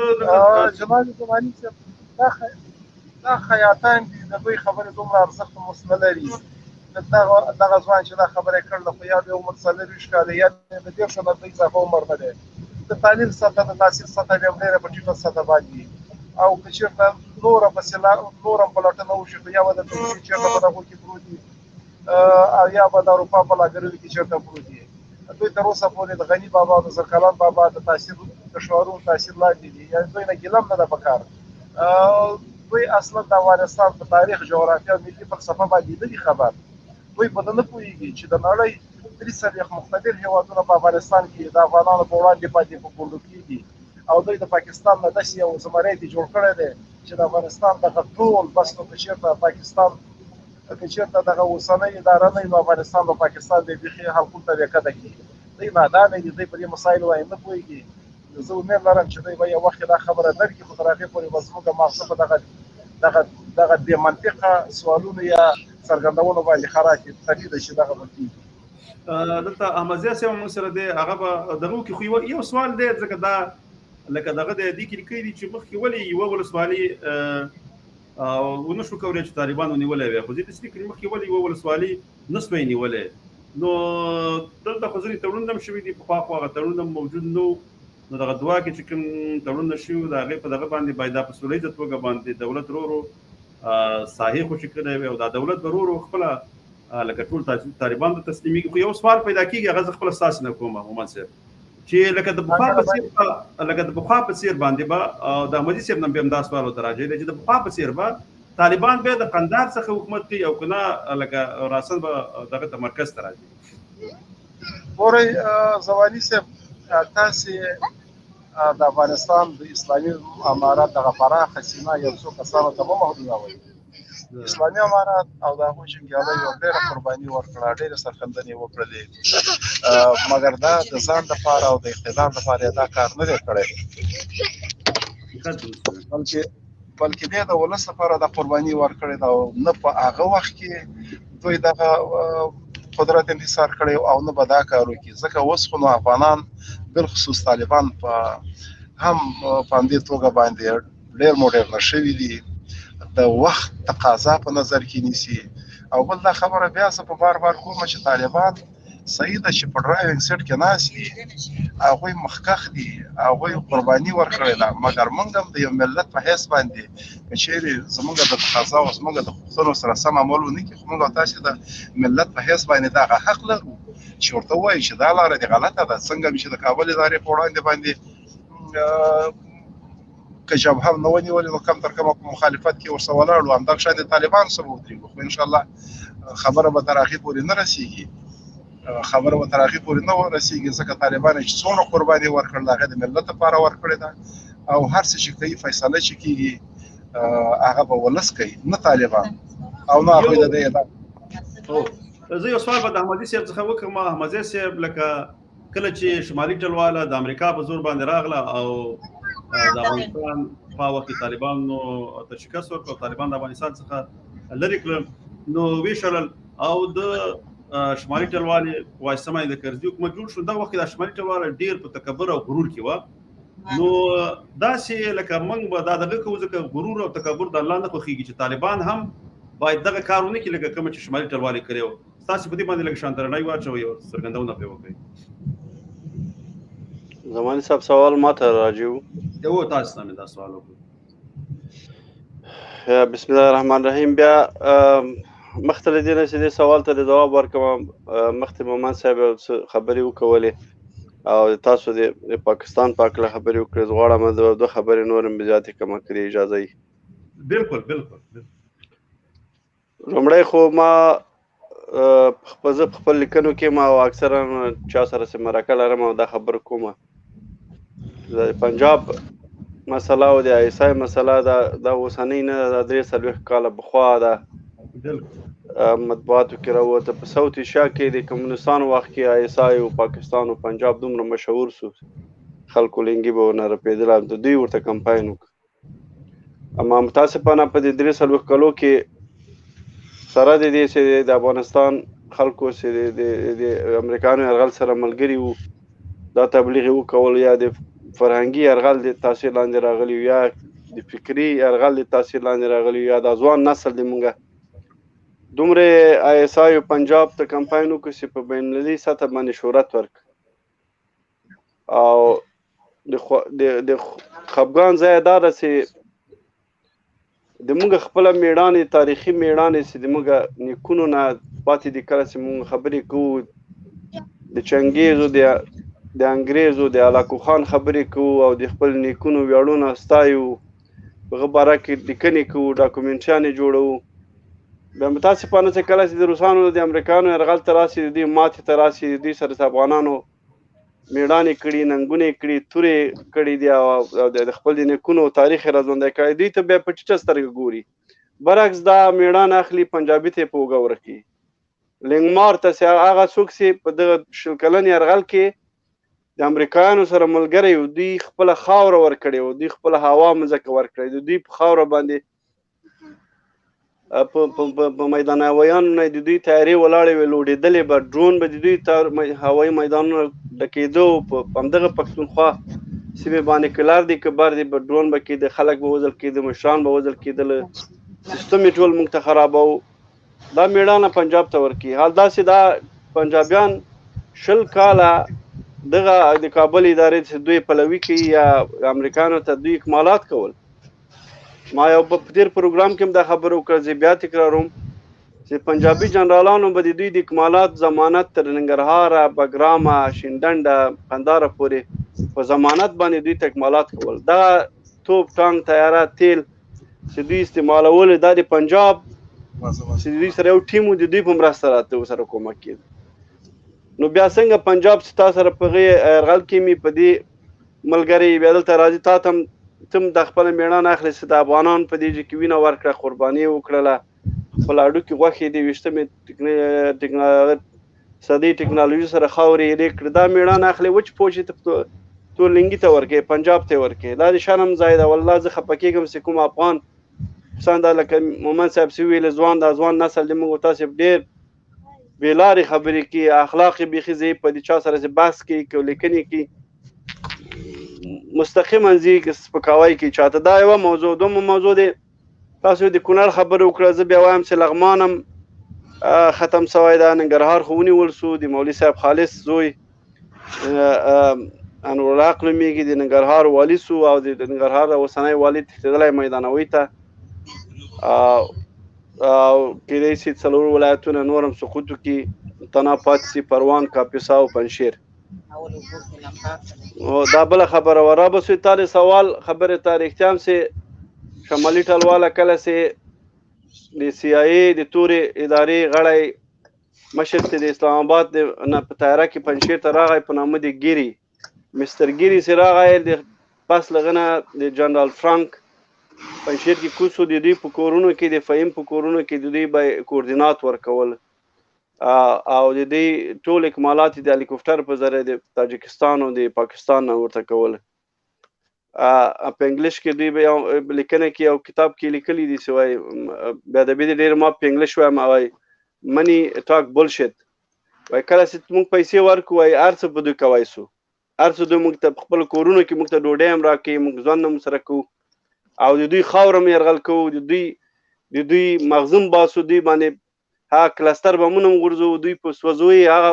جمال زماني صاحب دا خیاطان دي، د دوی خبرې دومره ارزښت اوس نه لري. دغه ځوان چې دا خبره یې کړله خو یا د عمر 40 کاله یا د 13 نه اضافه عمر نه دی. د تعلیم سطح د تحصیل سطح بیا هم ډېره په ټیټه سطح باندې او که چېرته نور هم په لټنه وشي خو یا به د ترکیې چېرته په دغو کې پروت دي او یا به د اروپا په لاګرلو کې چېرته پروت دي. دوی تر اوسه پورې د غني بابا او د زرکلان بابا د تاثیر د شعارونو تاثیر لاندې دي، یعنې دوی نه ګیله هم نه ده په کار. دوی اصلا د افغانستان په تاریخ، جغرافیه او ملي فلسفه باندې نه دي خبر. دوی په دې نه پوهېږي چې د نړۍ 43 مختلف هېوادونه په افغانستان کې د افغانانو په وړاندې باندې په ګونډو کېږي او دوی د پاکستان نه داسې یو زمری دي جوړ کړی دی چې د افغانستان دغه ټول بس نو که چېرته پاکستان که چېرته دغه اوسنۍ اداره نه وي نو افغانستان به پاکستان دی بیخي حلقون ته بیکده کړي. دوی نادانه دي، دوی په دې مسایلو باندې نه پوهېږي. زه امید لرم چې دوی به یو وخت دا خبره درک کړي، خو تر هغې پورې به زموږ ماغزه په دغه بې منطقه سوالونو یا څرګندونو باندې خرا کړي. طبیعي ده چې دغه به کېږي. دلته احمدزیه صاحب موږ سره دی، هغه به دغه وکړي. خو یو سوال دی، ځکه دا لکه دغه دی دې کې لیکلي دي چې مخکې ولې یوه ولسوالي ونه شو کولی چې طالبان ونیولی وی، خو دې داسې لیکلي مخکې ولې یوه ولسوالي نه سوی نیولی. نو دلته خو ځینې تړونونه هم شوي دي، پخوا خو هغه تړونونه موجود نه و. نو دغه دوه کې چې کوم تړونونه شوي وو د هغې په دغه باندې باید دا په سوله ییزه توګه باندې دولت ورو ساحې خوشي کړی وي او دا دولت به ورو خپله لکه ټول طالبان ته تسلیمېږي. خو یو سوال پیدا کېږي، هغه زه خپله ستاسې نه کوم مومند صاحب، چې لکه د پخوا په څېر باندې به د احمدي صاحب نه بیا هم دا سوال ورته راجع دی چې د پخوا په څېر به طالبان بیا د قندهار څخه حکومت کوي او که نه لکه راسن به دغه ته مرکز ته راځي. ګورئ زواني صاحب، تاسې د افغانستان د اسلامي امارات دغه پراخه سیمه یو څو کسانو ته مه محدودوئ. اسلامي امارات او د هغوی جنګیالۍ یو ډېره قرباني ورکړه، ډېرې سرښندنې وکړلې، مګر دا د ځان دپاره او د اقتدار دپاره یې دا کار نه دی کړی، بلکې دی د ولس لپاره دا قرباني ورکړې ده او نه په هغه وخت کې دوی دغه قدرت انحصار کړی او نه به دا کار وکړي. ځکه اوس خو نو افغانان بالخصوص طالبان هم په همدې توګه باندې ډېر موډرنه شوي دي، د وخت تقاضا په نظر کې نیسي. او بل دا خبره بیا زه په بار کوم چې طالبان صحیح ده چې په ډرایوینګ سیټ کې ناست دي، هغوی مخکښ دي، هغوی قرباني ورکړې ده، مګر موږ هم د یو ملت په حیث باندې که چېرې زموږ د تقاضا او زموږ د غوښتنو سره سم عمل ونه کړي، خو موږ او تاسې د ملت په حیث باندې دغه حق لرو چې ورته ووایو چې دا لاره دې غلطه ده. څنګه چې د کابل ادارې په وړاندې باندې که جبهه هم نه ونیولې نو کم تر کمه په مخالفت کې ورسره ولاړ وو، همدغه شاید د طالبانو سره ودرېږو، خو انشاءالله خبره به تر هغې پورې نه رسېږي، ځکه طالبان چې څومره قرباني ورکړل هغه د ملت لپاره ورکړې ده او هر څه چې کوي فیصله چې کېږي هغه به ولس کوي، نه طالبان او نه هغوی د دې ادعا. زه یو سوال به د احمدي صاحب څخه وکړم. احمدزی صاحب، لکه کله چې شمالي ټلواله د امریکا په زور باندې راغله او د افغانستان په وخت کې طالبانو ته شکست ورکړ، طالبان د افغانستان څخه لرې کړل، نو ویشړل او د شمالي ټلوالې وایسته باندې د کرزي حکومت جوړ شو. دغه وخت د شمالي ټلواله ډیر په تکبر او غرور کې و. نو داسې لکه موږ به دا دغه کوو، ځکه غرور او تکبر د الله نه خوښېږي چې طالبان هم باید دغه کار ونه کړي لکه کوم چې شمالي ټلوالې کړی و. تاسو په دې باندې لږ شانترنۍ واچوئ او څرګندونه پرې وکړئ. زماني صاحب سوال ماته راجع و. یو تاسو ته مې دا سوال وکړ. بسم الله الرحمن الرحیم. بیا مخته له دې نه چې دې سوال ته د جواب ورکوم، مخته مومن صاحب خبرې وکولې او تاسو د پاکستان په اړه خبرې وکړې. زه غواړم دوه خبرې نور هم زیاتې کمه کړي، اجازه یې. بالکل بالکل. لومړی خو ما زه په خپل لیکنو کې ما اکثرا چا سره چې مرکه لرم او دا خبر کوم، د پنجاب مسله او د ایسای مسله دا اوسنۍ نه، دا 43 کاله پخوا ده مطبوعاتو کې راوته. په ساوت ایشیا کې د کمونستانو وخت کې ایسای او پاکستان او پنجاب دومره مشهور سو، خلکو لنګي به ونه رپېدل، د دوی ورته کمپاین وکړ. اما متاسفانه په دې 43 کالو کې سره د دې چې د افغانستان خلکو چې د امریکایانو یرغل سره ملګري وو، دا تبلیغ وکول، یا د فرهنګي یرغل د تاثیر لاندې راغلی، یا د فکري یرغل د تاثیر لاندې راغلی، یا د ځوان نسل د مونږه دومره آی اس آی او پنجاب ته کمپاین وکړ چې په بین المللي سطح باندې شهرت ورک. او د خفګان ځای دا ده چې د موږ خپل میړانې، تاریخي میړانې چې د موږ نیکونو نه پاتې دي، کله چې موږ خبرې کوو د چنګیزو د انګریزو د علاقو خان خبرې کوو او د خپل نیکونو ویاړونه ستایو، هغه باره کې لیکنې کوو، ډاکومنټریانې جوړوو. بیا متاسفانه چې کله چې د روسانو د امریکایانو یرغل ته راسي، د دوی ماتې ته راسي، د دوی سره افغانانو میړانې کړي، ننګونې کړي، تورې کړي دي او د خپل د نیکونو تاریخ یې راژوندی کړی، دوی ته بیا په ټیټه سترګه ګوري. برعکس دا میړانه اخلي، پنجابي ته یې په اوږه ورکوي. لینګمار ته چې هغه څوک چې په دغه 20 کلن یرغل کې د امریکایانو سره ملګری و، دوی خپله خاوره ورکړې و، دوی خپله هوا مځکه ورکړې، د دوی په خاوره باندې په میدانویانو نه د دوی تیارې ولاړې وې، لوډېدلې به، ډرون به د دوی هوایي میدانونه ډکېده. په همدغه پښتونخوا سیمې باندې که لر دي که بر دي، به ډرون به کېده، خلک به وژل کېده، مشران به وژل کېدل، سیستم یې ټول موږ ته خرابوو. دا میړانه پنجاب ته ورکوي. حال دا چې دا پنجابیان 20 کاله دغه د کابل ادارې چې دوی پلوي کوي یا امریکایانو ته دوی اکمالات کول. ما یو په تیر پروګرام کې هم دا خبره وکړه، زه بیا تکراروم چې پنجابي جنرالانو به د دوی د اکمالات ضمانت تر ننګرهاره، بګرامه، شینډنډه، قنداره پورې په ضمانت باندې دوی ته اکمالات کول. دا توپ، ټانک، تیاره، تیل چې دوی استعمالول، دا د پنجاب چې دوی سره یو ټیم و، د دوی په مرسته راته ورسره کومک کېده. نو بیا څنګه پنجاب چې تا سره په هغې یرغل کې مې په دې ملګری بیا دلته راځي، تا ته هم د خپله میړانه اخلي چې د افغانانو په دې چې کې وینه ورکړه، قرباني وکړله، خپل هډوکي غوښې د 20مې صدۍ ټکنالوژي سره خاورې یې کړې. دا میړانه اخلي وچ پوچې ته تورلنګي ته ورکوې، پنجاب ته یې ورکوې. دا د شرم ځای ده. والله زه خفه کېږم چې کوم افغان څنګه لکه مومن صاحب چې ویلې، ځوان دا ځوان نسل د موږ تاسې ډېر بې لارې خبرې کوي، اخلاق یې بیخي ضعیف، په دې چا سره چې بحث کوي که لیکنې کوي مستقیما ځي سپکاوی کوي چاته. دا یوه موضوع. دومره موضوع دی، تاسو د کونړ خبرې وکړه، زه بیا وایم چې لغمان هم ختم سوی ده، ننګرهار خو ونیول سو، د مولوي صاحب خالص زوی انورالحق نومېږي، د ننګرهار والي سو او د ننګرهار اوسنی والي تښتېدلی میدانوي ته، او کېدای شي 4 ولایتونه نور هم سقوط وکړي، تنها پاتې شي پروان، کاپیسا او پنجشیر. دا بله خبره وه. رابسوی تا د سوال خبرې ته رښتیا هم چې شمالي ټلواله کله چې د سی آی ای د تورې ادارې غړی مشر چې د اسلام آباد نه په طیاره کې پنجشیر ته راغی په نامه د ګیري، مستر ګیري چې راغی، د پس له نه د جنرال فرانک پنجشیر کې کوڅو د دوی په کورونو کې، د فهیم په کورونو کې د دوی به کوردینات ورکول او د دوی ټول اکمالات د هلیکوپټر په ذریعه د تاجکستان او د پاکستان نه ورته کول. په انګلیش کې دوی به یو لیکنه کې یو کتاب کې لیکلي دي چې وایي بیا د دې ډېر ما په انګلیش وایم وایي منی ټاک بولشیت وایي کله چې موږ پیسې ورکو وایي هر څه به دوی کوای سو هر څه دوی موږ ته خپل کورونو کې موږ ته ډوډۍ هم راکوي موږ ځان هم سره کوو او د دوی خاوره هم یرغل کوو د دوی مغزم باسو دوی باندې هغه کلستر بمونه هم غورځوو دوی په سوځوي هغه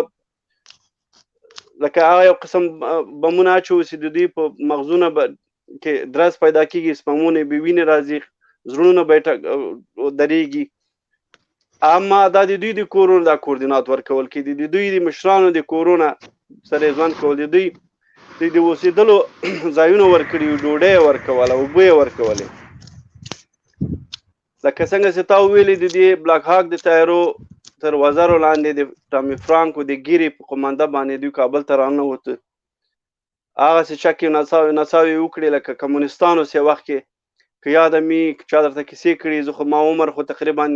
لکه هغه یو قسم بمونه اچوو چې د دوی په مغزونه کې درز پیدا کېږي سپمونه به وینې راځي زړونه به درېږي اما دا د دوی د کورونو دا کوردینات ورکول کېدي د دوی د مشرانو د کورونه سره ژوند کول د دوی د اوسېدلو ځایونه ورکړي ډوډۍ ورکوله اوبه یې ورکولې لکه څنګه چې تا وویلې د دې بلاک هاک د تیارو تر وزرو لاندې د ټامي فرانکو د ګیرې په قومانده باندې دوی کابل ته راننوتو هغه څه چکې نڅاوې وکړې لکه کمونستانو چې وخت کې که یاده مې چا درته کیسې کړي زه خو ما عمر خو تقریبا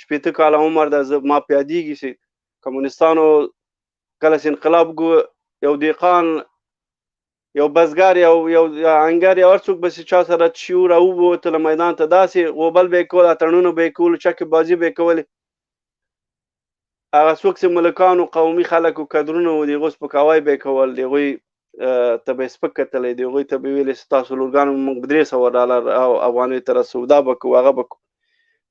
80 کاله عمر ده زه ما په یادېږي چې کمونستانو کله چې انقلاب یو دیقان یو بزګر یو انګر یو هر څوک به چې چا سره شي راووتله میدان ته داسې غوبل به یې کول اتڼونه به یې کول چکې بازي به یې کولې هغه څوک چې ملکانو قومي خلک و کدرونه و د هغوی سپکاوی به یې کول د هغوی ته به یې سپک کتلی د هغوی ته به یې ویلې چې تاسو لورګانو موږ $300 او افغانیو ته رسو دا به کوو هغه به کوو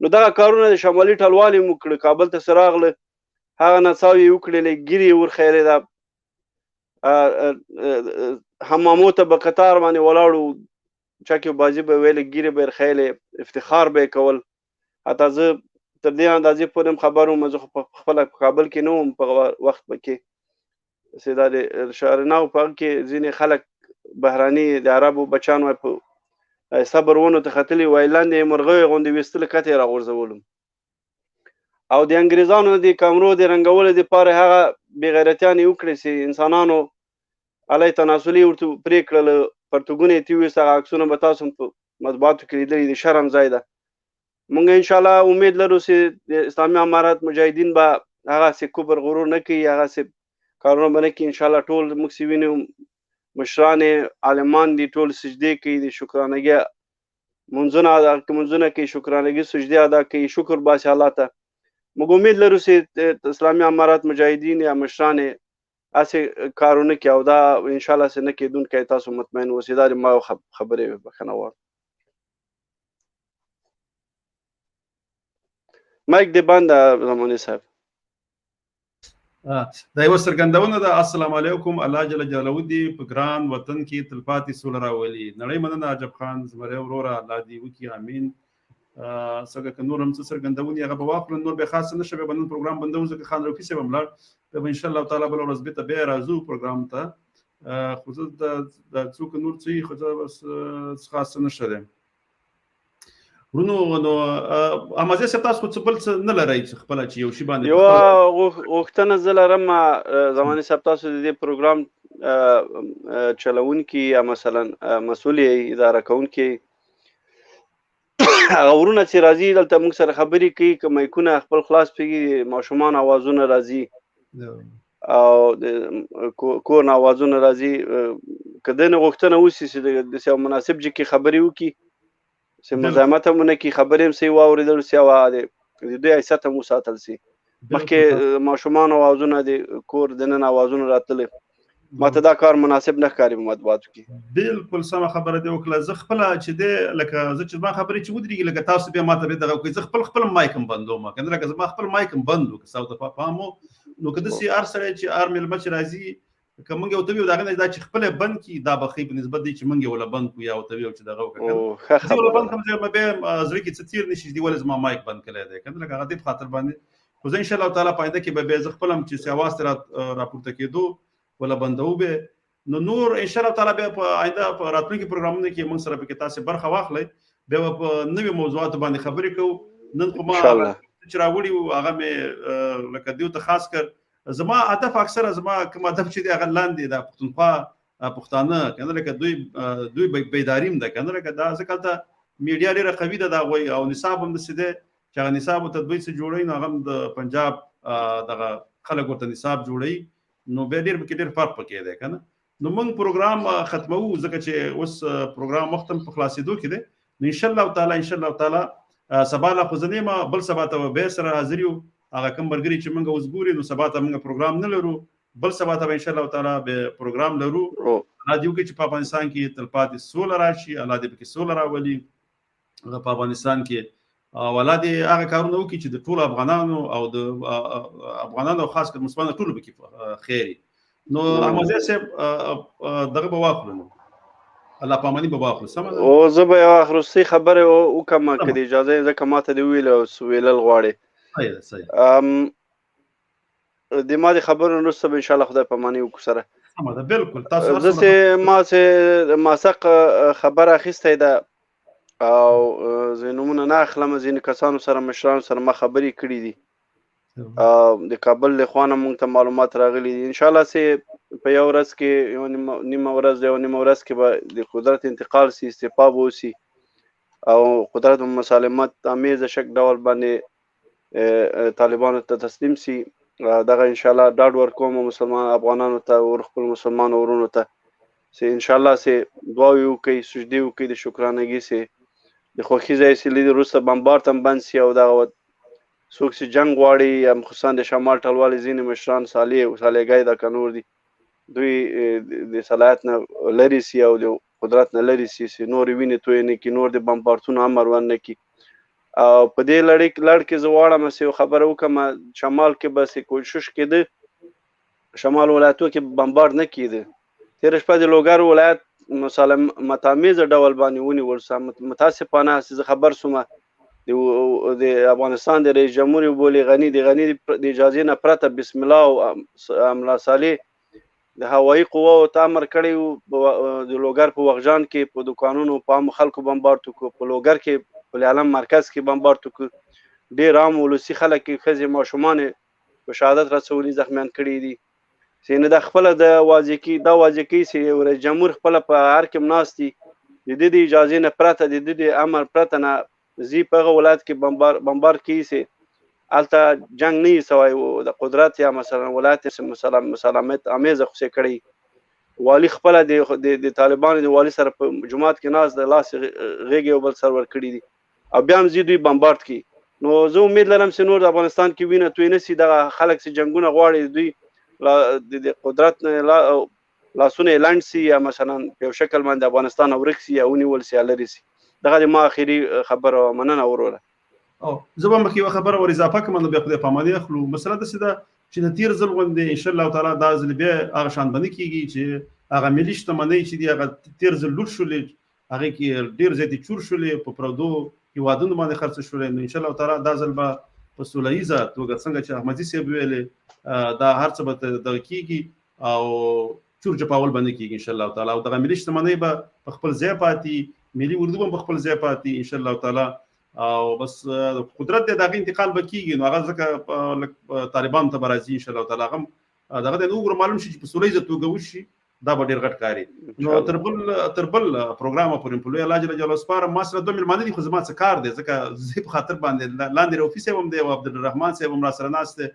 نو دغه کارونه د شمالي ټلوالې مو کړه کابل ته چې راغله هغه نڅاوې یې وکړلې ګیرې یې ورخیلې ده حمامو ته به قطار باندې ولاړو چکې بازي به ویلې ګیرې به یې رخیلې افتخار به یې کول حتی زه تر دې اندازې پورې هم خبر وم زه خو خپله په کابل کې نه وم په وخت به کې چې دا د شهرناو په هغه کې ځینې خلک بهراني د عربو بچیان وای په صبر ونو ته ختلي وای لاندې یې مرغیو غوندې ویستله کته یې راغورځولم او د انګریزانو د کامرو د رنګولو دپاره هغه بېغیرتیانې وکړې چې انسانانو علی تناسلي ورته پرې کړل پرتګونه یې تېویست هغه عکسونه به تاسو هم په مطبوعاتو کې لیدلي د شرم ځای ده مونږ انشاءالله امید لرو چې د اسلامي امارات مجاهدین به هغسې کبر غرور نه کوي هغسې کارونه به نه کوي انشاءالله ټول موږ چې وینو مشران عالمان دي ټول سجدې کوي د شکرانګي منځونه کوي شکرانګي سجدې ادا کوي شکر باسي الله ته موږ امید لرو چې اسلامي امارات مجاهدین یا مشران هسې کارونه کوي او دا انشاءالله چې نه کېدونکی تاسو مطمئن اوسئ دا د ما خبرې بخښنه غواړم مایک دې بنده زماني صاحب دا یو څرګندونه ده السلام علیکم الله جل جلاله دې په ګران وطن کې تلپاتې سوله راولي نړۍ مننه عجب خان زمری وروره الله دې وکړي امین څنګه که نور هم څه څرګندونې هغه به واخلو نور به خاص نه شي به نن پروګرام بندوم ځکه خان روکي صاحب هم لاړ به ان شاء الله تعالی بل ورځ بېرته بیا راځو پروګرام ته خو زه د څوک نور څه خو زه بس خاص نه شته ورونو نو امازه صاحب تاسو څه بل څه نه لرئ چې خپل چې یو شی باندې یو غوښتنه زه لرم زماني صاحب تاسو د دې پروګرام چلونکي یا مثلا مسؤل اداره کوونکي هغه ورونه چې راځي دلته موږ سره خبرې کوي که مایکونه خپل خلاص پرېږدي ماشومان اوازونه راځي او کور نه اوازونه راځي که دې نه غوښتنه وشي چې داسې یو مناسب ځای کې خبرې وکړي چې مزاحمت هم ونه کړي خبرې هم صحیح واورېدل سي او د دوی حیثیت هم وساتل سي مخکې ماشومان اوازونه د کور دننه اوازونه راتللی ماته دا کار مناسب نه ښکاري په مطبوعاتو کې بالکل سمه خبره دې وکړه زه خپله چې دی لکه زه چې زما خبرې چې ودرېږي لکه تاسو بیا ماته بیا دغه وکړئ زه خپل مایک هم بندوم کنه لکه زما خپل مایک هم بند و که تاسو ته پام وو نو که داسې هر سړی چې هر مېلمه چې راځي که موږ یې ورته ویو د هغې نه دا چې خپله بند کړي دا به ښه په نسبت دی چې موږ یې ورله بند کړو یا ورته ویو چې دغه وکړه زه ورله بند کړم چې بیا زړه کې څه تېر نه شي چې ولې زما مایک بند کړی دی که نه لکه هغه دې په خاطر باندې خو زه انشاءالله تعالی په آینده کې به بیا زه خپل هم چې اواز ته راپورته کېدو ورله بندوو به نو نور ان شاء الله تعالی بیا په آینده په راتلونکي پروګرامونو کې موږ سره پکې تاسو برخه واخلئ بیا په نوې موضوعاتو باندې خبرې کوو نن خو ما چې راوړي وو هغه مې لکه دیو ته خاص کر زما هدف اکثره زما کوم هدف چې دی هغه لاندې د پښتونخوا پښتانه کنه لکه دوی بیداریم ده کنه لکه دا ځکه ته میډیا ډیره قوي ده دا وای او نصاب هم دسه ده چې هغه نصاب او تدبیر څخه جوړی نو هغه د پنجاب دغه خلک ورته نصاب جوړی نو به ډیر فرق پکې ده کنه نو موږ پروګرام ختمو ځکه چې اوس پروګرام وخت په خلاصېدو کې دی. نو ان شاء الله تعالی سبا لا خو زنه ما بل سبا ته به سره حاضر یو. هغه کوم برګری چې موږ اوس ګوري نو سبا ته موږ پروګرام نه لرو، بل سبا ته ان شاء الله تعالی به پروګرام لرو. راځو کې چې په افغانستان کې تلپاتې سوله راشي، الله دې پکې سوله راولي په افغانستان کې. ولادي هغه کارونه وکړي چې د ټولو افغانانو او د افغانانو خاص کر مسلمانانو ټولو پکې خیر. نو احمد صاحب دغه به واخلو، الله پامانی به واخلو. سم ده. او زه به یو اخرستی خبره وکم که د اجازه ځکه ماته دی ویل او ویلل غواړي. صحیح. د ما د خبرو وروسته به ان شاء الله خدای پامانی وکړو سره. سم ده. بالکل. تاسو زه ما څخه خبره اخیستی ده او زینومونه نه اخلم، ځینې کسانو سره مشرانو سره ما خبرې کړې دي. د کابل له خوا نه موږ ته معلومات راغلي دي. ان شاء الله چې په یو ورځ کې یو نیمه ورځ کې به د قدرت انتقال سي، استعفا به وسي او قدرت مسالمت امیزه شک ډول باندې طالبانو ته تسلیم سي. دغه ان شاء الله ډاډ ورکوم مسلمان افغانانو ته او خپل مسلمان ورونو ته چې ان شاء الله چې دعاوې وکړي، سجدې وکړي، د شکرانګۍ سي، د خوښي ځای سي، لید وروسته بمبارد هم بند سي. او دغه څوک چې جنګ غواړي خصوصا د شمال ټلوالې ځینې مشران صالحګۍ دا که نور دي دوی د صلاحیت نه لرې سي او د قدرت نه لرې سي چې نورې وینې تویې نه کړي، نور د بمبارتونو امر ونه کړي. او په دې لړ کې زه غواړم چې یو خبره وکړم. شمال کې به کوشش کېده، شمال ولایتو کې بمبارد نه کېده. تېره شپه د لوګر ولایت مسالمت امیزه ډول باندې ونیول. متاسفانه زه خبر سوم د افغانستان د رئیس جمهور بولي غني د اجازې نه پرته بسم الله او املا صالح د هوایي قواو ته امر کړی د لوګر په وغجان کې په دکانونو په عامو خلکو بمبارد وکړو، په لوګر کې په عالم مرکز کې بمبارد وکړو. ډېر عام ولسي خلک ښځې ماشومان په شهادت رسولي زخمیان کړي دي. چې نه د خپل د واضح چې رئیس جمهور خپل په هر کې ناست دي، د دې د اجازې نه پرته د دې د امر پرته نه زی په هغه ولایت کې بمبارد کیږي چې هلته جنګ نه سوی د قدرت یا مثلا ولایت مسالمت امیزه خوشې کړی. والی خپل د طالبانو د والی سره په جماعت کې ناز د لاس غېږ یو بل سر ور کړی دي او بیا هم زی دوی بمبارد کی. نو زه امید لرم چې نور د افغانستان کې وینه توی نسی د خلک چې جنگونه غواړي دوی د قدرت لاسونه لاند سي یا مثلا په شکل باندې افغانستان اورک سي یا ونیول سي لري سي. دغه ما اخیری خبره مننه وروره. او زه به مخکې خبره ور اضافه کوم نو بیا خو د پاماني اخلو. مسله د سیده چې د تیر ځل غوندې ان شاء الله تعالی دا ځل بیا هغه شان باندې کیږي چې هغه ملي شتمنۍ چې دی هغه تیر ځل لوټ شولې، هغه کې ډیر زیاتې چور شولې، په پردو هیوادونو باندې خرڅ شولې. نو ان شاء الله تعالی دا ځل به په سوله ییزه توګه څنګه چې احمدي صاحب ویلې دا هر څه به دغه کیږي او چور جپاول باندې کیږي ان شاء الله تعالی. او دغه ملي شتمنۍ به په خپل ځای پاتې، ملي اردو هم په خپل ځای پاتې ان شاء الله تعالی. او بس قدرت دغه انتقال به کیږي. نو هغه ځکه طالبان ته راځي ان شاء الله تعالی هغه دغه د نور معلوم شي چې په سوله ییزه توګه وشي، دا به ډیر غټ کاری. نو تربل پروګرام پورې په لوی الله جل جلاله سپاره ما سره 2 ملمانه دي، خو زما څه کار دی ځکه زه په خاطر باندې لاندې رفیع صاحب هم دی او عبدالرحمن صاحب هم را سره ناست دي،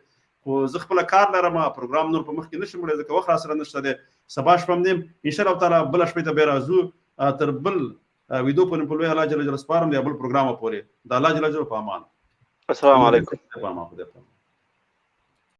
خو زه خپل کار لرم. پروګرام نور په مخ کې نشم وړي ځکه وخت را سره نشته دی. سبا شپه هم ان شاء الله تعالی بل شپه ته به راځو تربل ویډیو په لوی الله جل جلاله سپاره دی بل پروګرام پورې. د الله جل جلاله په امان. السلام علیکم.